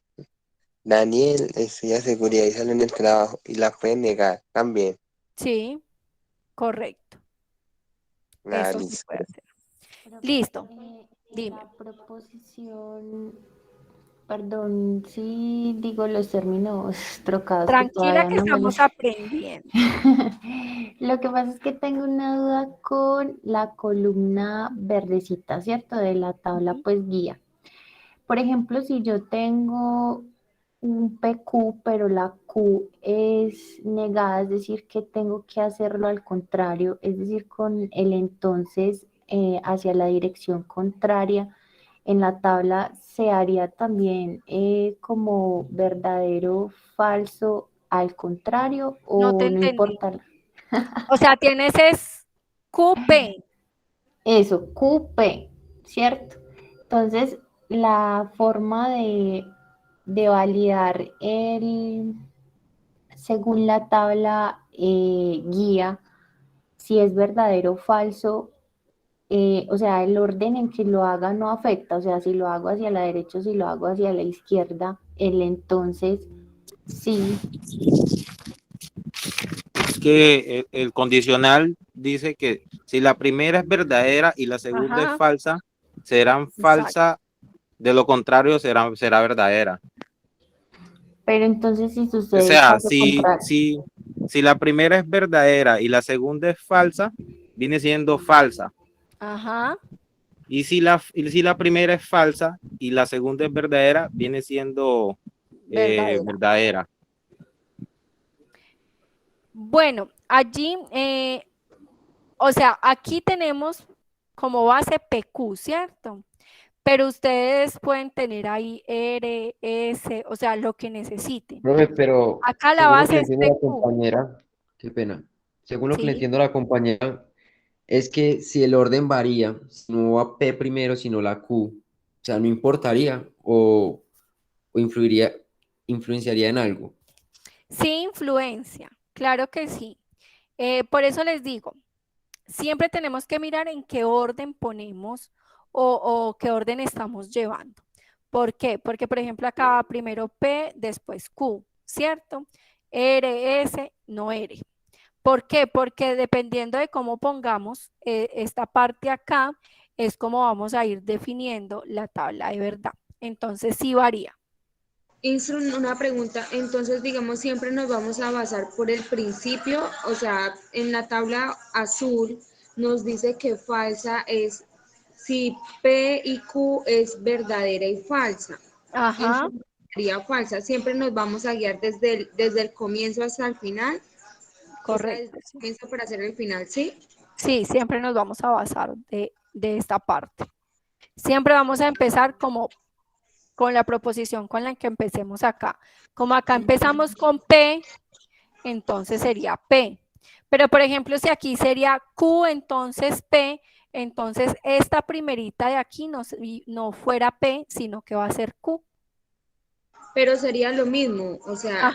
Daniel estudia seguridad y salud en el trabajo, y la puede negar también. Sí, correcto. Eso sí puede hacer. Listo. Dime. La proposición, perdón, sí digo los términos trocados. Tranquila que estamos aprendiendo. Lo que pasa es que tengo una duda con la columna verdecita, ¿cierto? De la tabla pues guía. Por ejemplo, si yo tengo un PQ, pero la Q es negada, es decir, que tengo que hacerlo al contrario, es decir, con el entonces hacia la dirección contraria, en la tabla se haría también como verdadero, falso, al contrario, o no te entendí. Importa. O sea, tienes es QP. Eso, QP, ¿cierto? Entonces, la forma de validar según la tabla guía, si es verdadero o falso, o sea, el orden en que lo haga no afecta, o sea, si lo hago hacia la derecha o si lo hago hacia la izquierda, entonces sí. Es que el condicional dice que si la primera es verdadera y la segunda es falsa, serán falsas, de lo contrario será verdadera. Pero entonces si sucede, o sea, si la primera es verdadera y la segunda es falsa, viene siendo falsa. Ajá. Y si la primera es falsa y la segunda es verdadera, viene siendo verdadera. Bueno, allí, o sea, aquí tenemos como base PQ, ¿cierto? Pero ustedes pueden tener ahí R, S, o sea, lo que necesiten. Profe, pero acá la base es PQ. compañera, qué pena. Según lo que le entiendo a la compañera, es que si el orden varía, no va P primero, sino la Q, o sea, no importaría o influenciaría en algo. Sí, influencia, claro que sí. Por eso les digo, siempre tenemos que mirar en qué orden ponemos o qué orden estamos llevando. ¿Por qué? Porque, por ejemplo, acá primero P, después Q, ¿cierto? R, S, no R. ¿Por qué? Porque dependiendo de cómo pongamos esta parte acá, es como vamos a ir definiendo la tabla de verdad. Entonces, sí varía. Una pregunta, entonces digamos siempre nos vamos a basar por el principio, o sea, en la tabla azul nos dice que falsa es si P y Q es verdadera y falsa. Ajá. Entonces, sería falsa, siempre nos vamos a guiar desde el comienzo hasta el final. Correcto. O sea, desde el comienzo para hacer el final, ¿sí? Sí, siempre nos vamos a basar de esta parte. Siempre vamos a empezar como con la proposición con la que empecemos acá. Como acá empezamos con P, entonces sería P. Pero, por ejemplo, si aquí sería Q, entonces P, entonces esta primerita de aquí no fuera P, sino que va a ser Q. Pero sería lo mismo, o sea,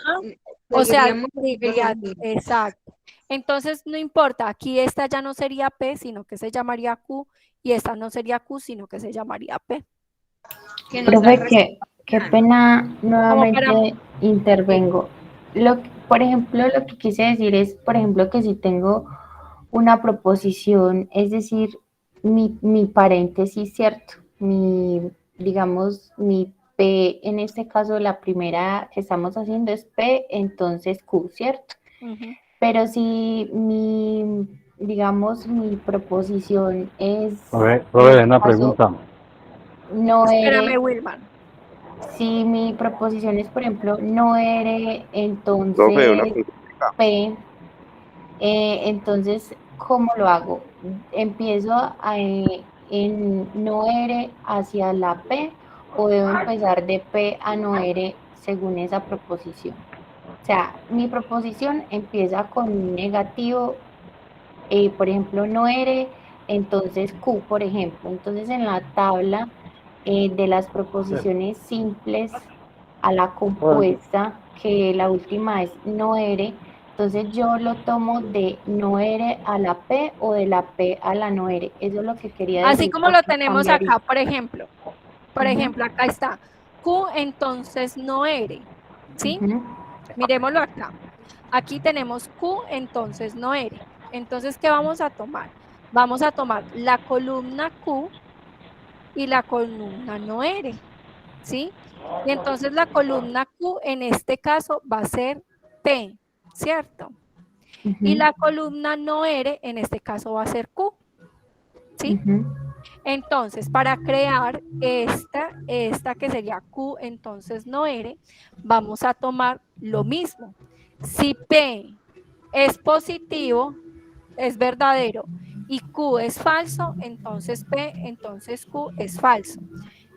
O sea, Seguiríamos sería, así. exacto. Entonces, no importa, aquí esta ya no sería P, sino que se llamaría Q, y esta no sería Q, sino que se llamaría P. Que nos da Profe, qué pena, nuevamente intervengo. Por ejemplo, lo que quise decir es, por ejemplo, que si tengo una proposición, es decir, mi paréntesis, ¿cierto? Digamos, mi P, en este caso, la primera que estamos haciendo es P, entonces Q, ¿cierto? Pero si digamos, mi proposición es... Profe, una pregunta. No Espérame, eres... Wilman. Si mi proposición es, por ejemplo, no eres, entonces Profe, una consulta. P, entonces, ¿cómo lo hago? ¿Empiezo en no eres hacia la P o debo empezar de P a no eres según esa proposición? O sea, mi proposición empieza con un negativo, por ejemplo, no eres, entonces Q, por ejemplo. Entonces, en la tabla de las proposiciones simples a la compuesta, que la última es no ere, entonces yo lo tomo de no ere a la P o de la P a la no ere. Eso es lo que quería decir. Así como lo tenemos cambiaría. acá, por ejemplo. Por ejemplo, acá está Q, entonces no ere, ¿sí? Miremoslo acá. Aquí tenemos Q, entonces no ere. Entonces, ¿qué vamos a tomar? Vamos a tomar la columna Q y la columna no ere, ¿sí? Y entonces la columna Q en este caso va a ser P, ¿cierto? Y la columna no ere en este caso va a ser Q, ¿sí? Entonces, para crear esta que sería Q, entonces no ere, vamos a tomar lo mismo. Si P es positivo, es verdadero, y Q es falso, entonces P, entonces Q es falso.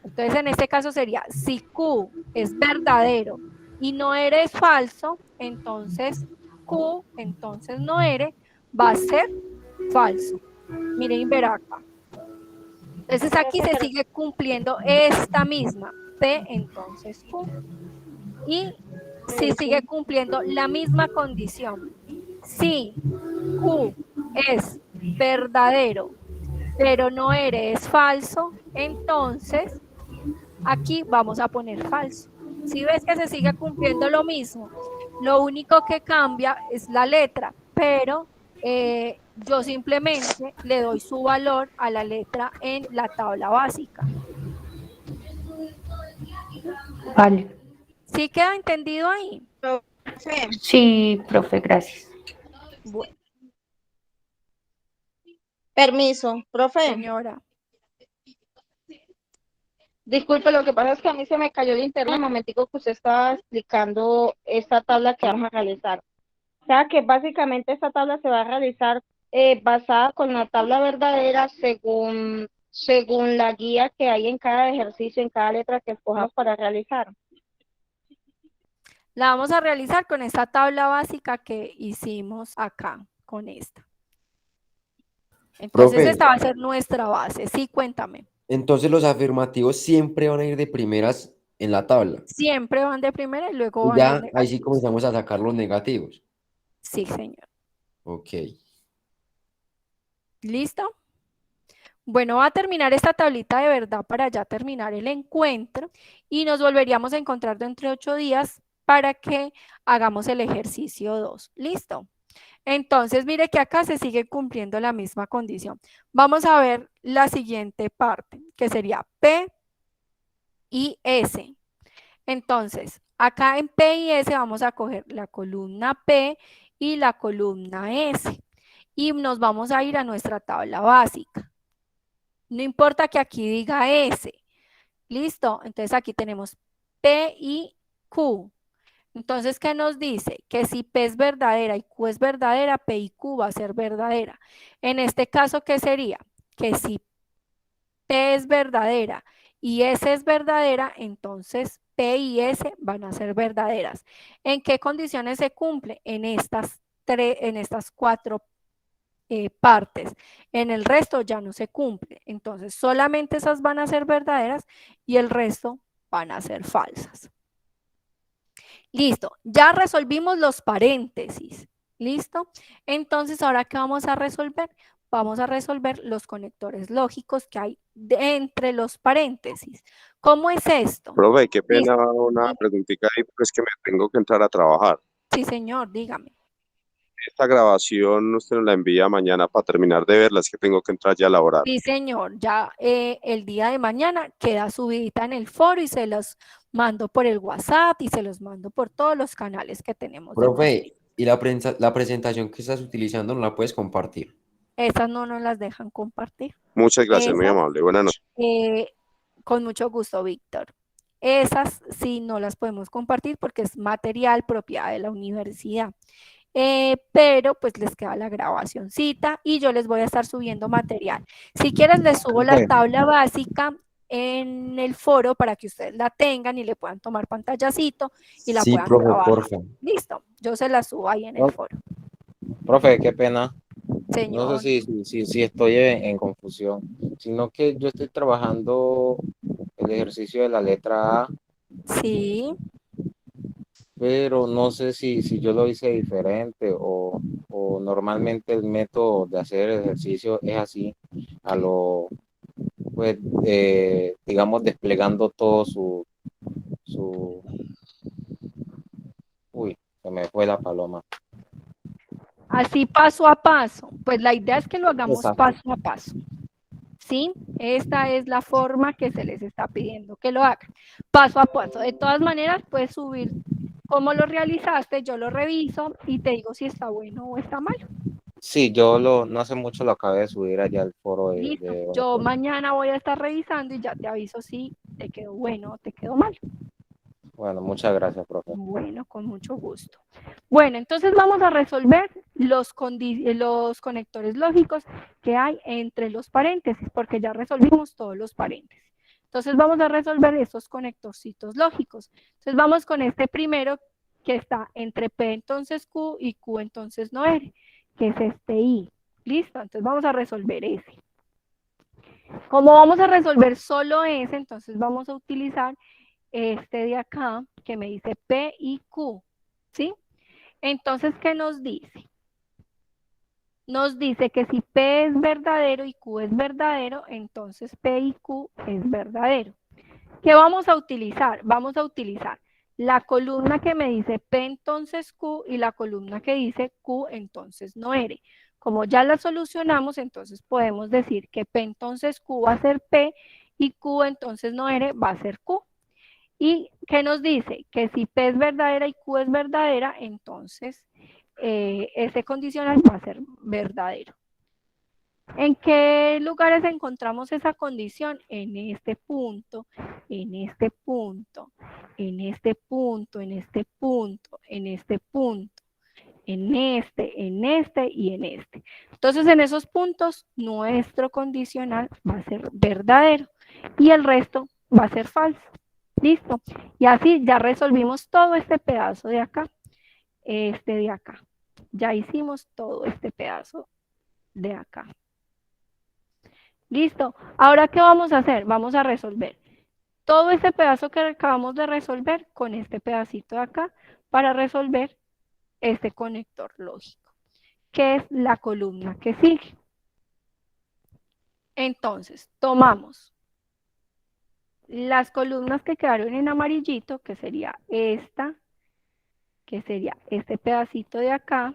Entonces, en este caso sería, si Q es verdadero y no ere es falso, entonces Q, entonces no ere, va a ser falso. Miren, verá acá. Entonces aquí se sigue cumpliendo esta misma P, entonces Q. Y si sigue cumpliendo la misma condición. Si Q es verdadero, pero no ere es falso, entonces aquí vamos a poner falso. Si ves que se sigue cumpliendo lo mismo, lo único que cambia es la letra, pero yo simplemente le doy su valor a la letra en la tabla básica. Vale. ¿Sí queda entendido ahí? Sí, profe, gracias. Bueno. Permiso, profe. Señora. Disculpe, lo que pasa es que a mí se me cayó el internet el momentico que usted estaba explicando esta tabla que vamos a realizar. O sea que básicamente esta tabla se va a realizar basada con la tabla verdadera según la guía que hay en cada ejercicio, en cada letra que escojamos para realizar. La vamos a realizar con esta tabla básica que hicimos acá, con esta. Entonces Profe, esta va a ser nuestra base. Sí, cuéntame. entonces los afirmativos siempre van a ir de primeras en la tabla. Siempre van de primera y luego Y van los ya negativos. ahí sí comenzamos a sacar los negativos. Sí, señor. Ok. ¿Listo? Bueno, va a terminar esta tablita de verdad para ya terminar el encuentro y nos volveríamos a encontrar dentro de 8 días para que hagamos el ejercicio 2. ¿Listo? Entonces, mire que acá se sigue cumpliendo la misma condición. Vamos a ver la siguiente parte, que sería P y S. Entonces, acá en P y S vamos a coger la columna P y la columna S. Y nos vamos a ir a nuestra tabla básica. No importa que aquí diga S. ¿Listo? Entonces aquí tenemos P y Q. Entonces, ¿qué nos dice? Que si P es verdadera y Q es verdadera, P y Q va a ser verdadera. En este caso, ¿qué sería? Que si P es verdadera y S es verdadera, entonces P y S van a ser verdaderas. ¿En qué condiciones se cumple? En estas 4 partes. En el resto ya no se cumple. Entonces, solamente esas van a ser verdaderas y el resto van a ser falsas. Listo, ya resolvimos los paréntesis. ¿Listo? Entonces, ¿ahora qué vamos a resolver? Vamos a resolver los conectores lógicos que hay entre los paréntesis. ¿Cómo es esto? Profe, qué pena Listo. una preguntita ahí, porque es que me tengo que entrar a trabajar. Sí, señor, dígame. Esta grabación usted nos la envía mañana para terminar de verla, es que tengo que entrar ya a laborar. Sí, señor, ya el día de mañana queda subidita en el foro y se los mando por el WhatsApp y se los mando por todos los canales que tenemos. Profe, ¿y la presentación que estás utilizando no la puedes compartir? Esas no nos las dejan compartir. Muchas gracias, muy Esas, amable. Buenas noches. con mucho gusto, Víctor. Esas sí no las podemos compartir porque es material propiedad de la universidad. Pero pues les queda la grabacioncita y yo les voy a estar subiendo material. Si quieren les subo la tabla básica en el foro para que ustedes la tengan y le puedan tomar pantallacito y la Sí, puedan profe, trabajar. porfa. Listo, yo se la subo ahí en el foro. Profe, qué pena. Señor. No sé si estoy en confusión, sino que yo estoy trabajando el ejercicio de la letra A. Sí. Pero no sé si yo lo hice diferente o normalmente el método de hacer el ejercicio es así, a lo, pues, digamos, desplegando todo uy, se me fue la paloma. Así paso a paso. Pues la idea es que lo hagamos Exacto. paso a paso. ¿Sí? Esta es la forma que se les está pidiendo que lo hagan. Paso a paso. De todas maneras, puedes subir cómo lo realizaste, yo lo reviso y te digo si está bueno o está malo. Sí, no hace mucho lo acabé de subir allá al foro de... Listo. Yo mañana voy a estar revisando y ya te aviso si te quedó bueno o te quedó mal. Bueno, muchas gracias, profe. Bueno, con mucho gusto. Bueno, entonces vamos a resolver los conectores lógicos que hay entre los paréntesis, porque ya resolvimos todos los paréntesis. Entonces vamos a resolver estos conectorcitos lógicos. Entonces vamos con este primero que está entre P entonces Q y Q entonces no R, que es este I. ¿Listo? Entonces vamos a resolver ese. Como vamos a resolver solo ese, entonces vamos a utilizar este de acá que me dice P y Q, ¿sí? Entonces, ¿qué nos dice? Nos dice que si P es verdadero y Q es verdadero, entonces P y Q es verdadero. ¿Qué vamos a utilizar? Vamos a utilizar la columna que me dice P entonces Q y la columna que dice Q entonces no R. Como ya la solucionamos, entonces podemos decir que P entonces Q va a ser P y Q entonces no R va a ser Q. ¿Y qué nos dice? Que si P es verdadera y Q es verdadera, entonces este condicional va a ser verdadero. ¿En qué lugares encontramos esa condición? En este punto, en este punto, en este punto, en este punto, en este punto, en este y en este. Entonces, en esos puntos, nuestro condicional va a ser verdadero y el resto va a ser falso. ¿Listo? Y así ya resolvimos todo este pedazo de acá, este de acá. Ya hicimos todo este pedazo de acá. ¿Listo? Ahora, ¿qué vamos a hacer? Vamos a resolver todo este pedazo que acabamos de resolver con este pedacito de acá para resolver este conector lógico, que es la columna que sigue. Entonces, tomamos las columnas que quedaron en amarillito, que sería esta, que sería este pedacito de acá,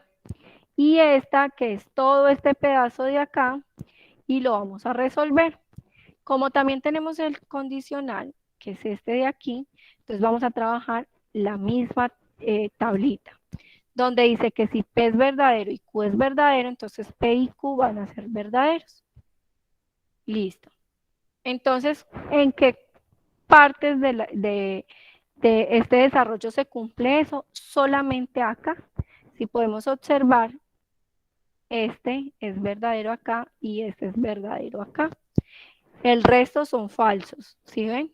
y esta, que es todo este pedazo de acá, y lo vamos a resolver. Como también tenemos el condicional, que es este de aquí, entonces vamos a trabajar la misma tablita, donde dice que si P es verdadero y Q es verdadero, entonces P y Q van a ser verdaderos. Listo. Entonces, ¿en qué partes de este desarrollo se cumple eso? Solamente acá. Si podemos observar, este es verdadero acá y este es verdadero acá. El resto son falsos, ¿sí ven?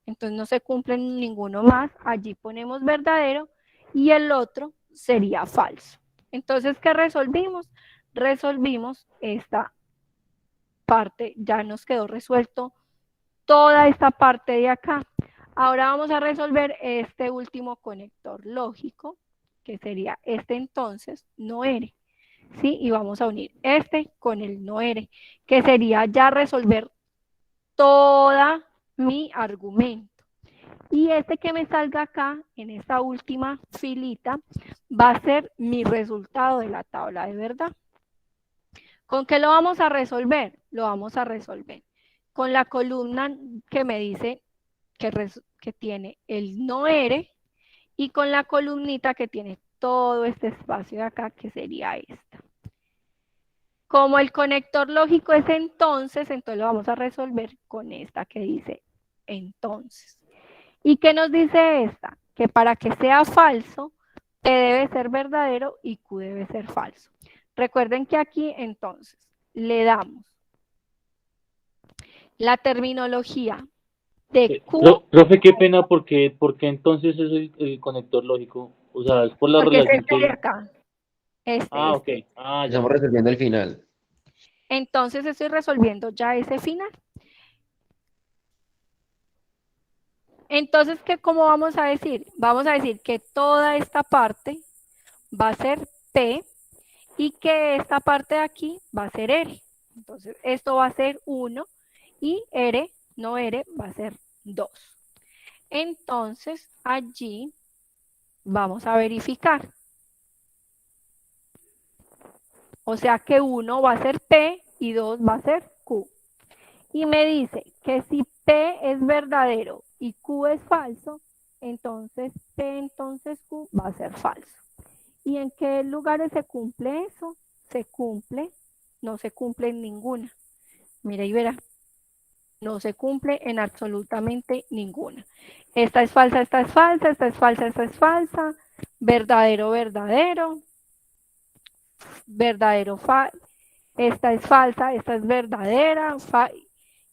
Entonces no se cumplen ninguno más. Allí ponemos verdadero y el otro sería falso. Entonces, ¿qué resolvimos? Resolvimos esta parte, ya nos quedó resuelto toda esta parte de acá. Ahora vamos a resolver este último conector lógico, que sería este entonces no R, ¿sí? Y vamos a unir este con el no R, que sería ya resolver toda mi argumento. Y este que me salga acá, en esta última filita, va a ser mi resultado de la tabla de verdad. ¿Con qué lo vamos a resolver? Lo vamos a resolver con la columna que me dice que tiene el no R y con la columnita que tiene todo este espacio de acá, que sería esta. Como el conector lógico es entonces lo vamos a resolver con esta que dice entonces. ¿Y qué nos dice esta? Que para que sea falso, P debe ser verdadero y Q debe ser falso. Recuerden que aquí entonces le damos la terminología de Q. Profe, qué pena, porque entonces es el conector lógico. O sea, es por la Porque relación es este de que... acá. Ok. Ya. Estamos resolviendo el final. Entonces estoy resolviendo ya ese final. Entonces, ¿cómo vamos a decir? Vamos a decir que toda esta parte va a ser P y que esta parte de aquí va a ser R. Entonces, esto va a ser 1 y R, no R, va a ser 2. Entonces, allí vamos a verificar. O sea que 1 va a ser P y 2 va a ser Q. Y me dice que si P es verdadero y Q es falso, entonces P entonces Q va a ser falso. ¿Y en qué lugares se cumple eso? Se cumple, no se cumple en ninguna. Mira y verá, no se cumple en absolutamente ninguna. Esta es falsa, esta es falsa, esta es falsa, esta es falsa, verdadero, verdadero, verdadero, esta es falsa, esta es verdadera,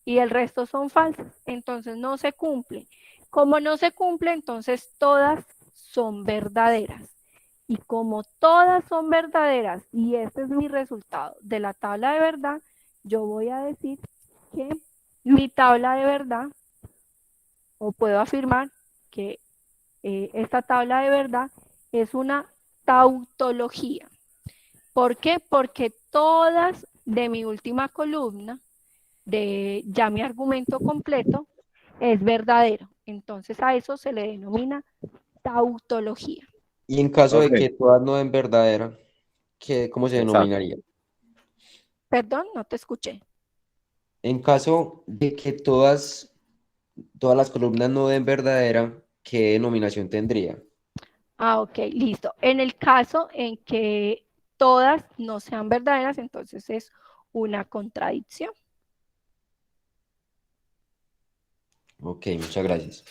y el resto son falsas. Entonces no se cumple. Como no se cumple, entonces todas son verdaderas. Y como todas son verdaderas, y este es mi resultado de la tabla de verdad, yo voy a decir que mi tabla de verdad, o puedo afirmar que esta tabla de verdad es una tautología. ¿Por qué? Porque todas de mi última columna, de ya mi argumento completo, es verdadero. Entonces a eso se le denomina tautología. Y en caso de que todas no den verdadera, ¿cómo se denominaría? Perdón, no te escuché. En caso de que todas las columnas no den verdadera, ¿qué denominación tendría? Ok, listo. En el caso en que todas no sean verdaderas, entonces es una contradicción. Ok, muchas gracias.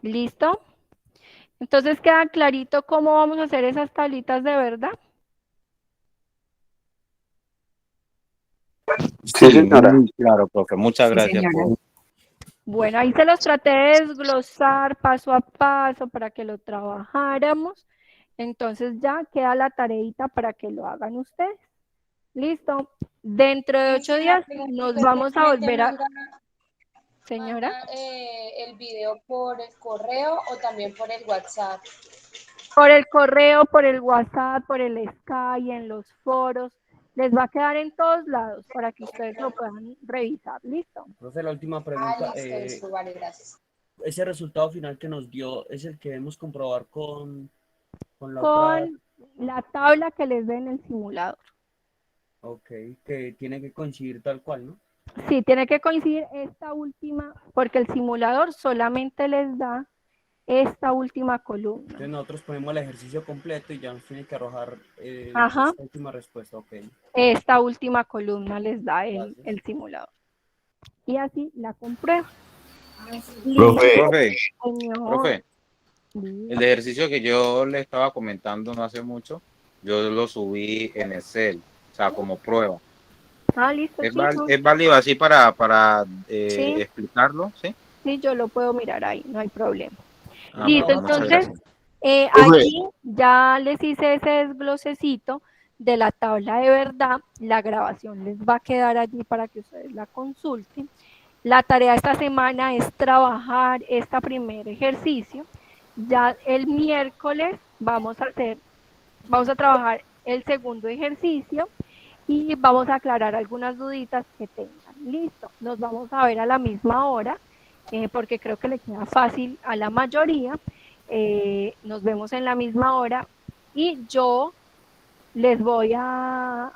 ¿Listo? Entonces queda clarito cómo vamos a hacer esas tablitas de verdad. Sí, muy claro, profe. Muchas gracias. Bueno, ahí se los traté de desglosar paso a paso para que lo trabajáramos. Entonces ya queda la tareita para que lo hagan ustedes. Listo. Dentro de 8 días nos vamos a volver a... Señora. El video por el correo o también por el WhatsApp. Por el correo, por el WhatsApp, por el Skype, en los foros. Les va a quedar en todos lados para que ustedes lo puedan revisar. ¿Listo? Profe, la última pregunta. Listo, vale, gracias. Ese resultado final que nos dio es el que debemos comprobar con la tabla que les dé en el simulador. Ok, que tiene que coincidir tal cual, ¿no? Sí, tiene que coincidir esta última, porque el simulador solamente les da esta última columna. Entonces nosotros ponemos el ejercicio completo y ya nos tiene que arrojar Ajá. esta última respuesta, ok. Esta última columna les da el simulador. Y así la compruebo. Profe, Señor. el ejercicio que yo le estaba comentando no hace mucho, yo lo subí en Excel, o sea, como prueba. Listo. ¿Es válido así para Sí. explicarlo? ¿Sí? Sí, yo lo puedo mirar ahí, no hay problema. Ah, Listo, bueno, muchas entonces, aquí ya les hice ese desglosecito de la tabla de verdad. La grabación les va a quedar allí para que ustedes la consulten. La tarea de esta semana es trabajar este primer ejercicio. Ya el miércoles vamos a trabajar el segundo ejercicio y vamos a aclarar algunas duditas que tengan. Listo, nos vamos a ver a la misma hora, porque creo que le queda fácil a la mayoría. Nos vemos en la misma hora y yo les voy a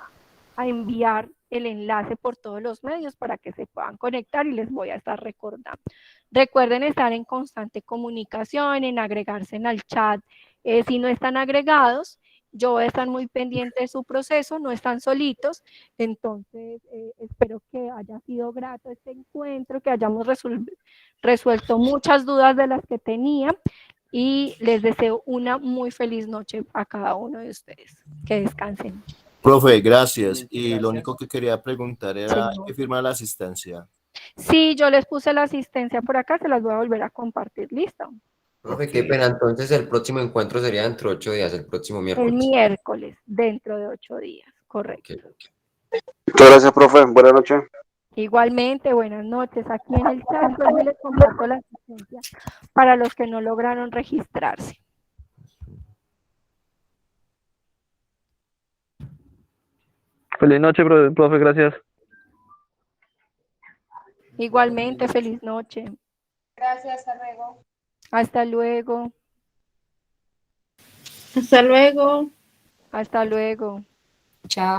enviar el enlace por todos los medios para que se puedan conectar y les voy a estar recordando. Recuerden estar en constante comunicación, en agregarse al chat. Si no están agregados, yo voy a estar muy pendiente de su proceso, no están solitos. Entonces, espero que haya sido grato este encuentro, que hayamos resuelto muchas dudas de las que tenía y les deseo una muy feliz noche a cada uno de ustedes. Que descansen. Profe, gracias. Y lo único que quería preguntar era qué firma la asistencia. Sí, yo les puse la asistencia por acá, se las voy a volver a compartir. ¿Listo? Profe, qué pena. Entonces el próximo encuentro sería dentro de 8 días, el próximo miércoles. El miércoles, dentro de 8 días, correcto. Muchas gracias, profe. Buenas noches. Igualmente, buenas noches. Aquí en el chat yo les comparto la asistencia para los que no lograron registrarse. Feliz noche, profe, gracias. Igualmente, feliz noche. Gracias, hasta luego. Hasta luego. Hasta luego. Hasta luego. Chao.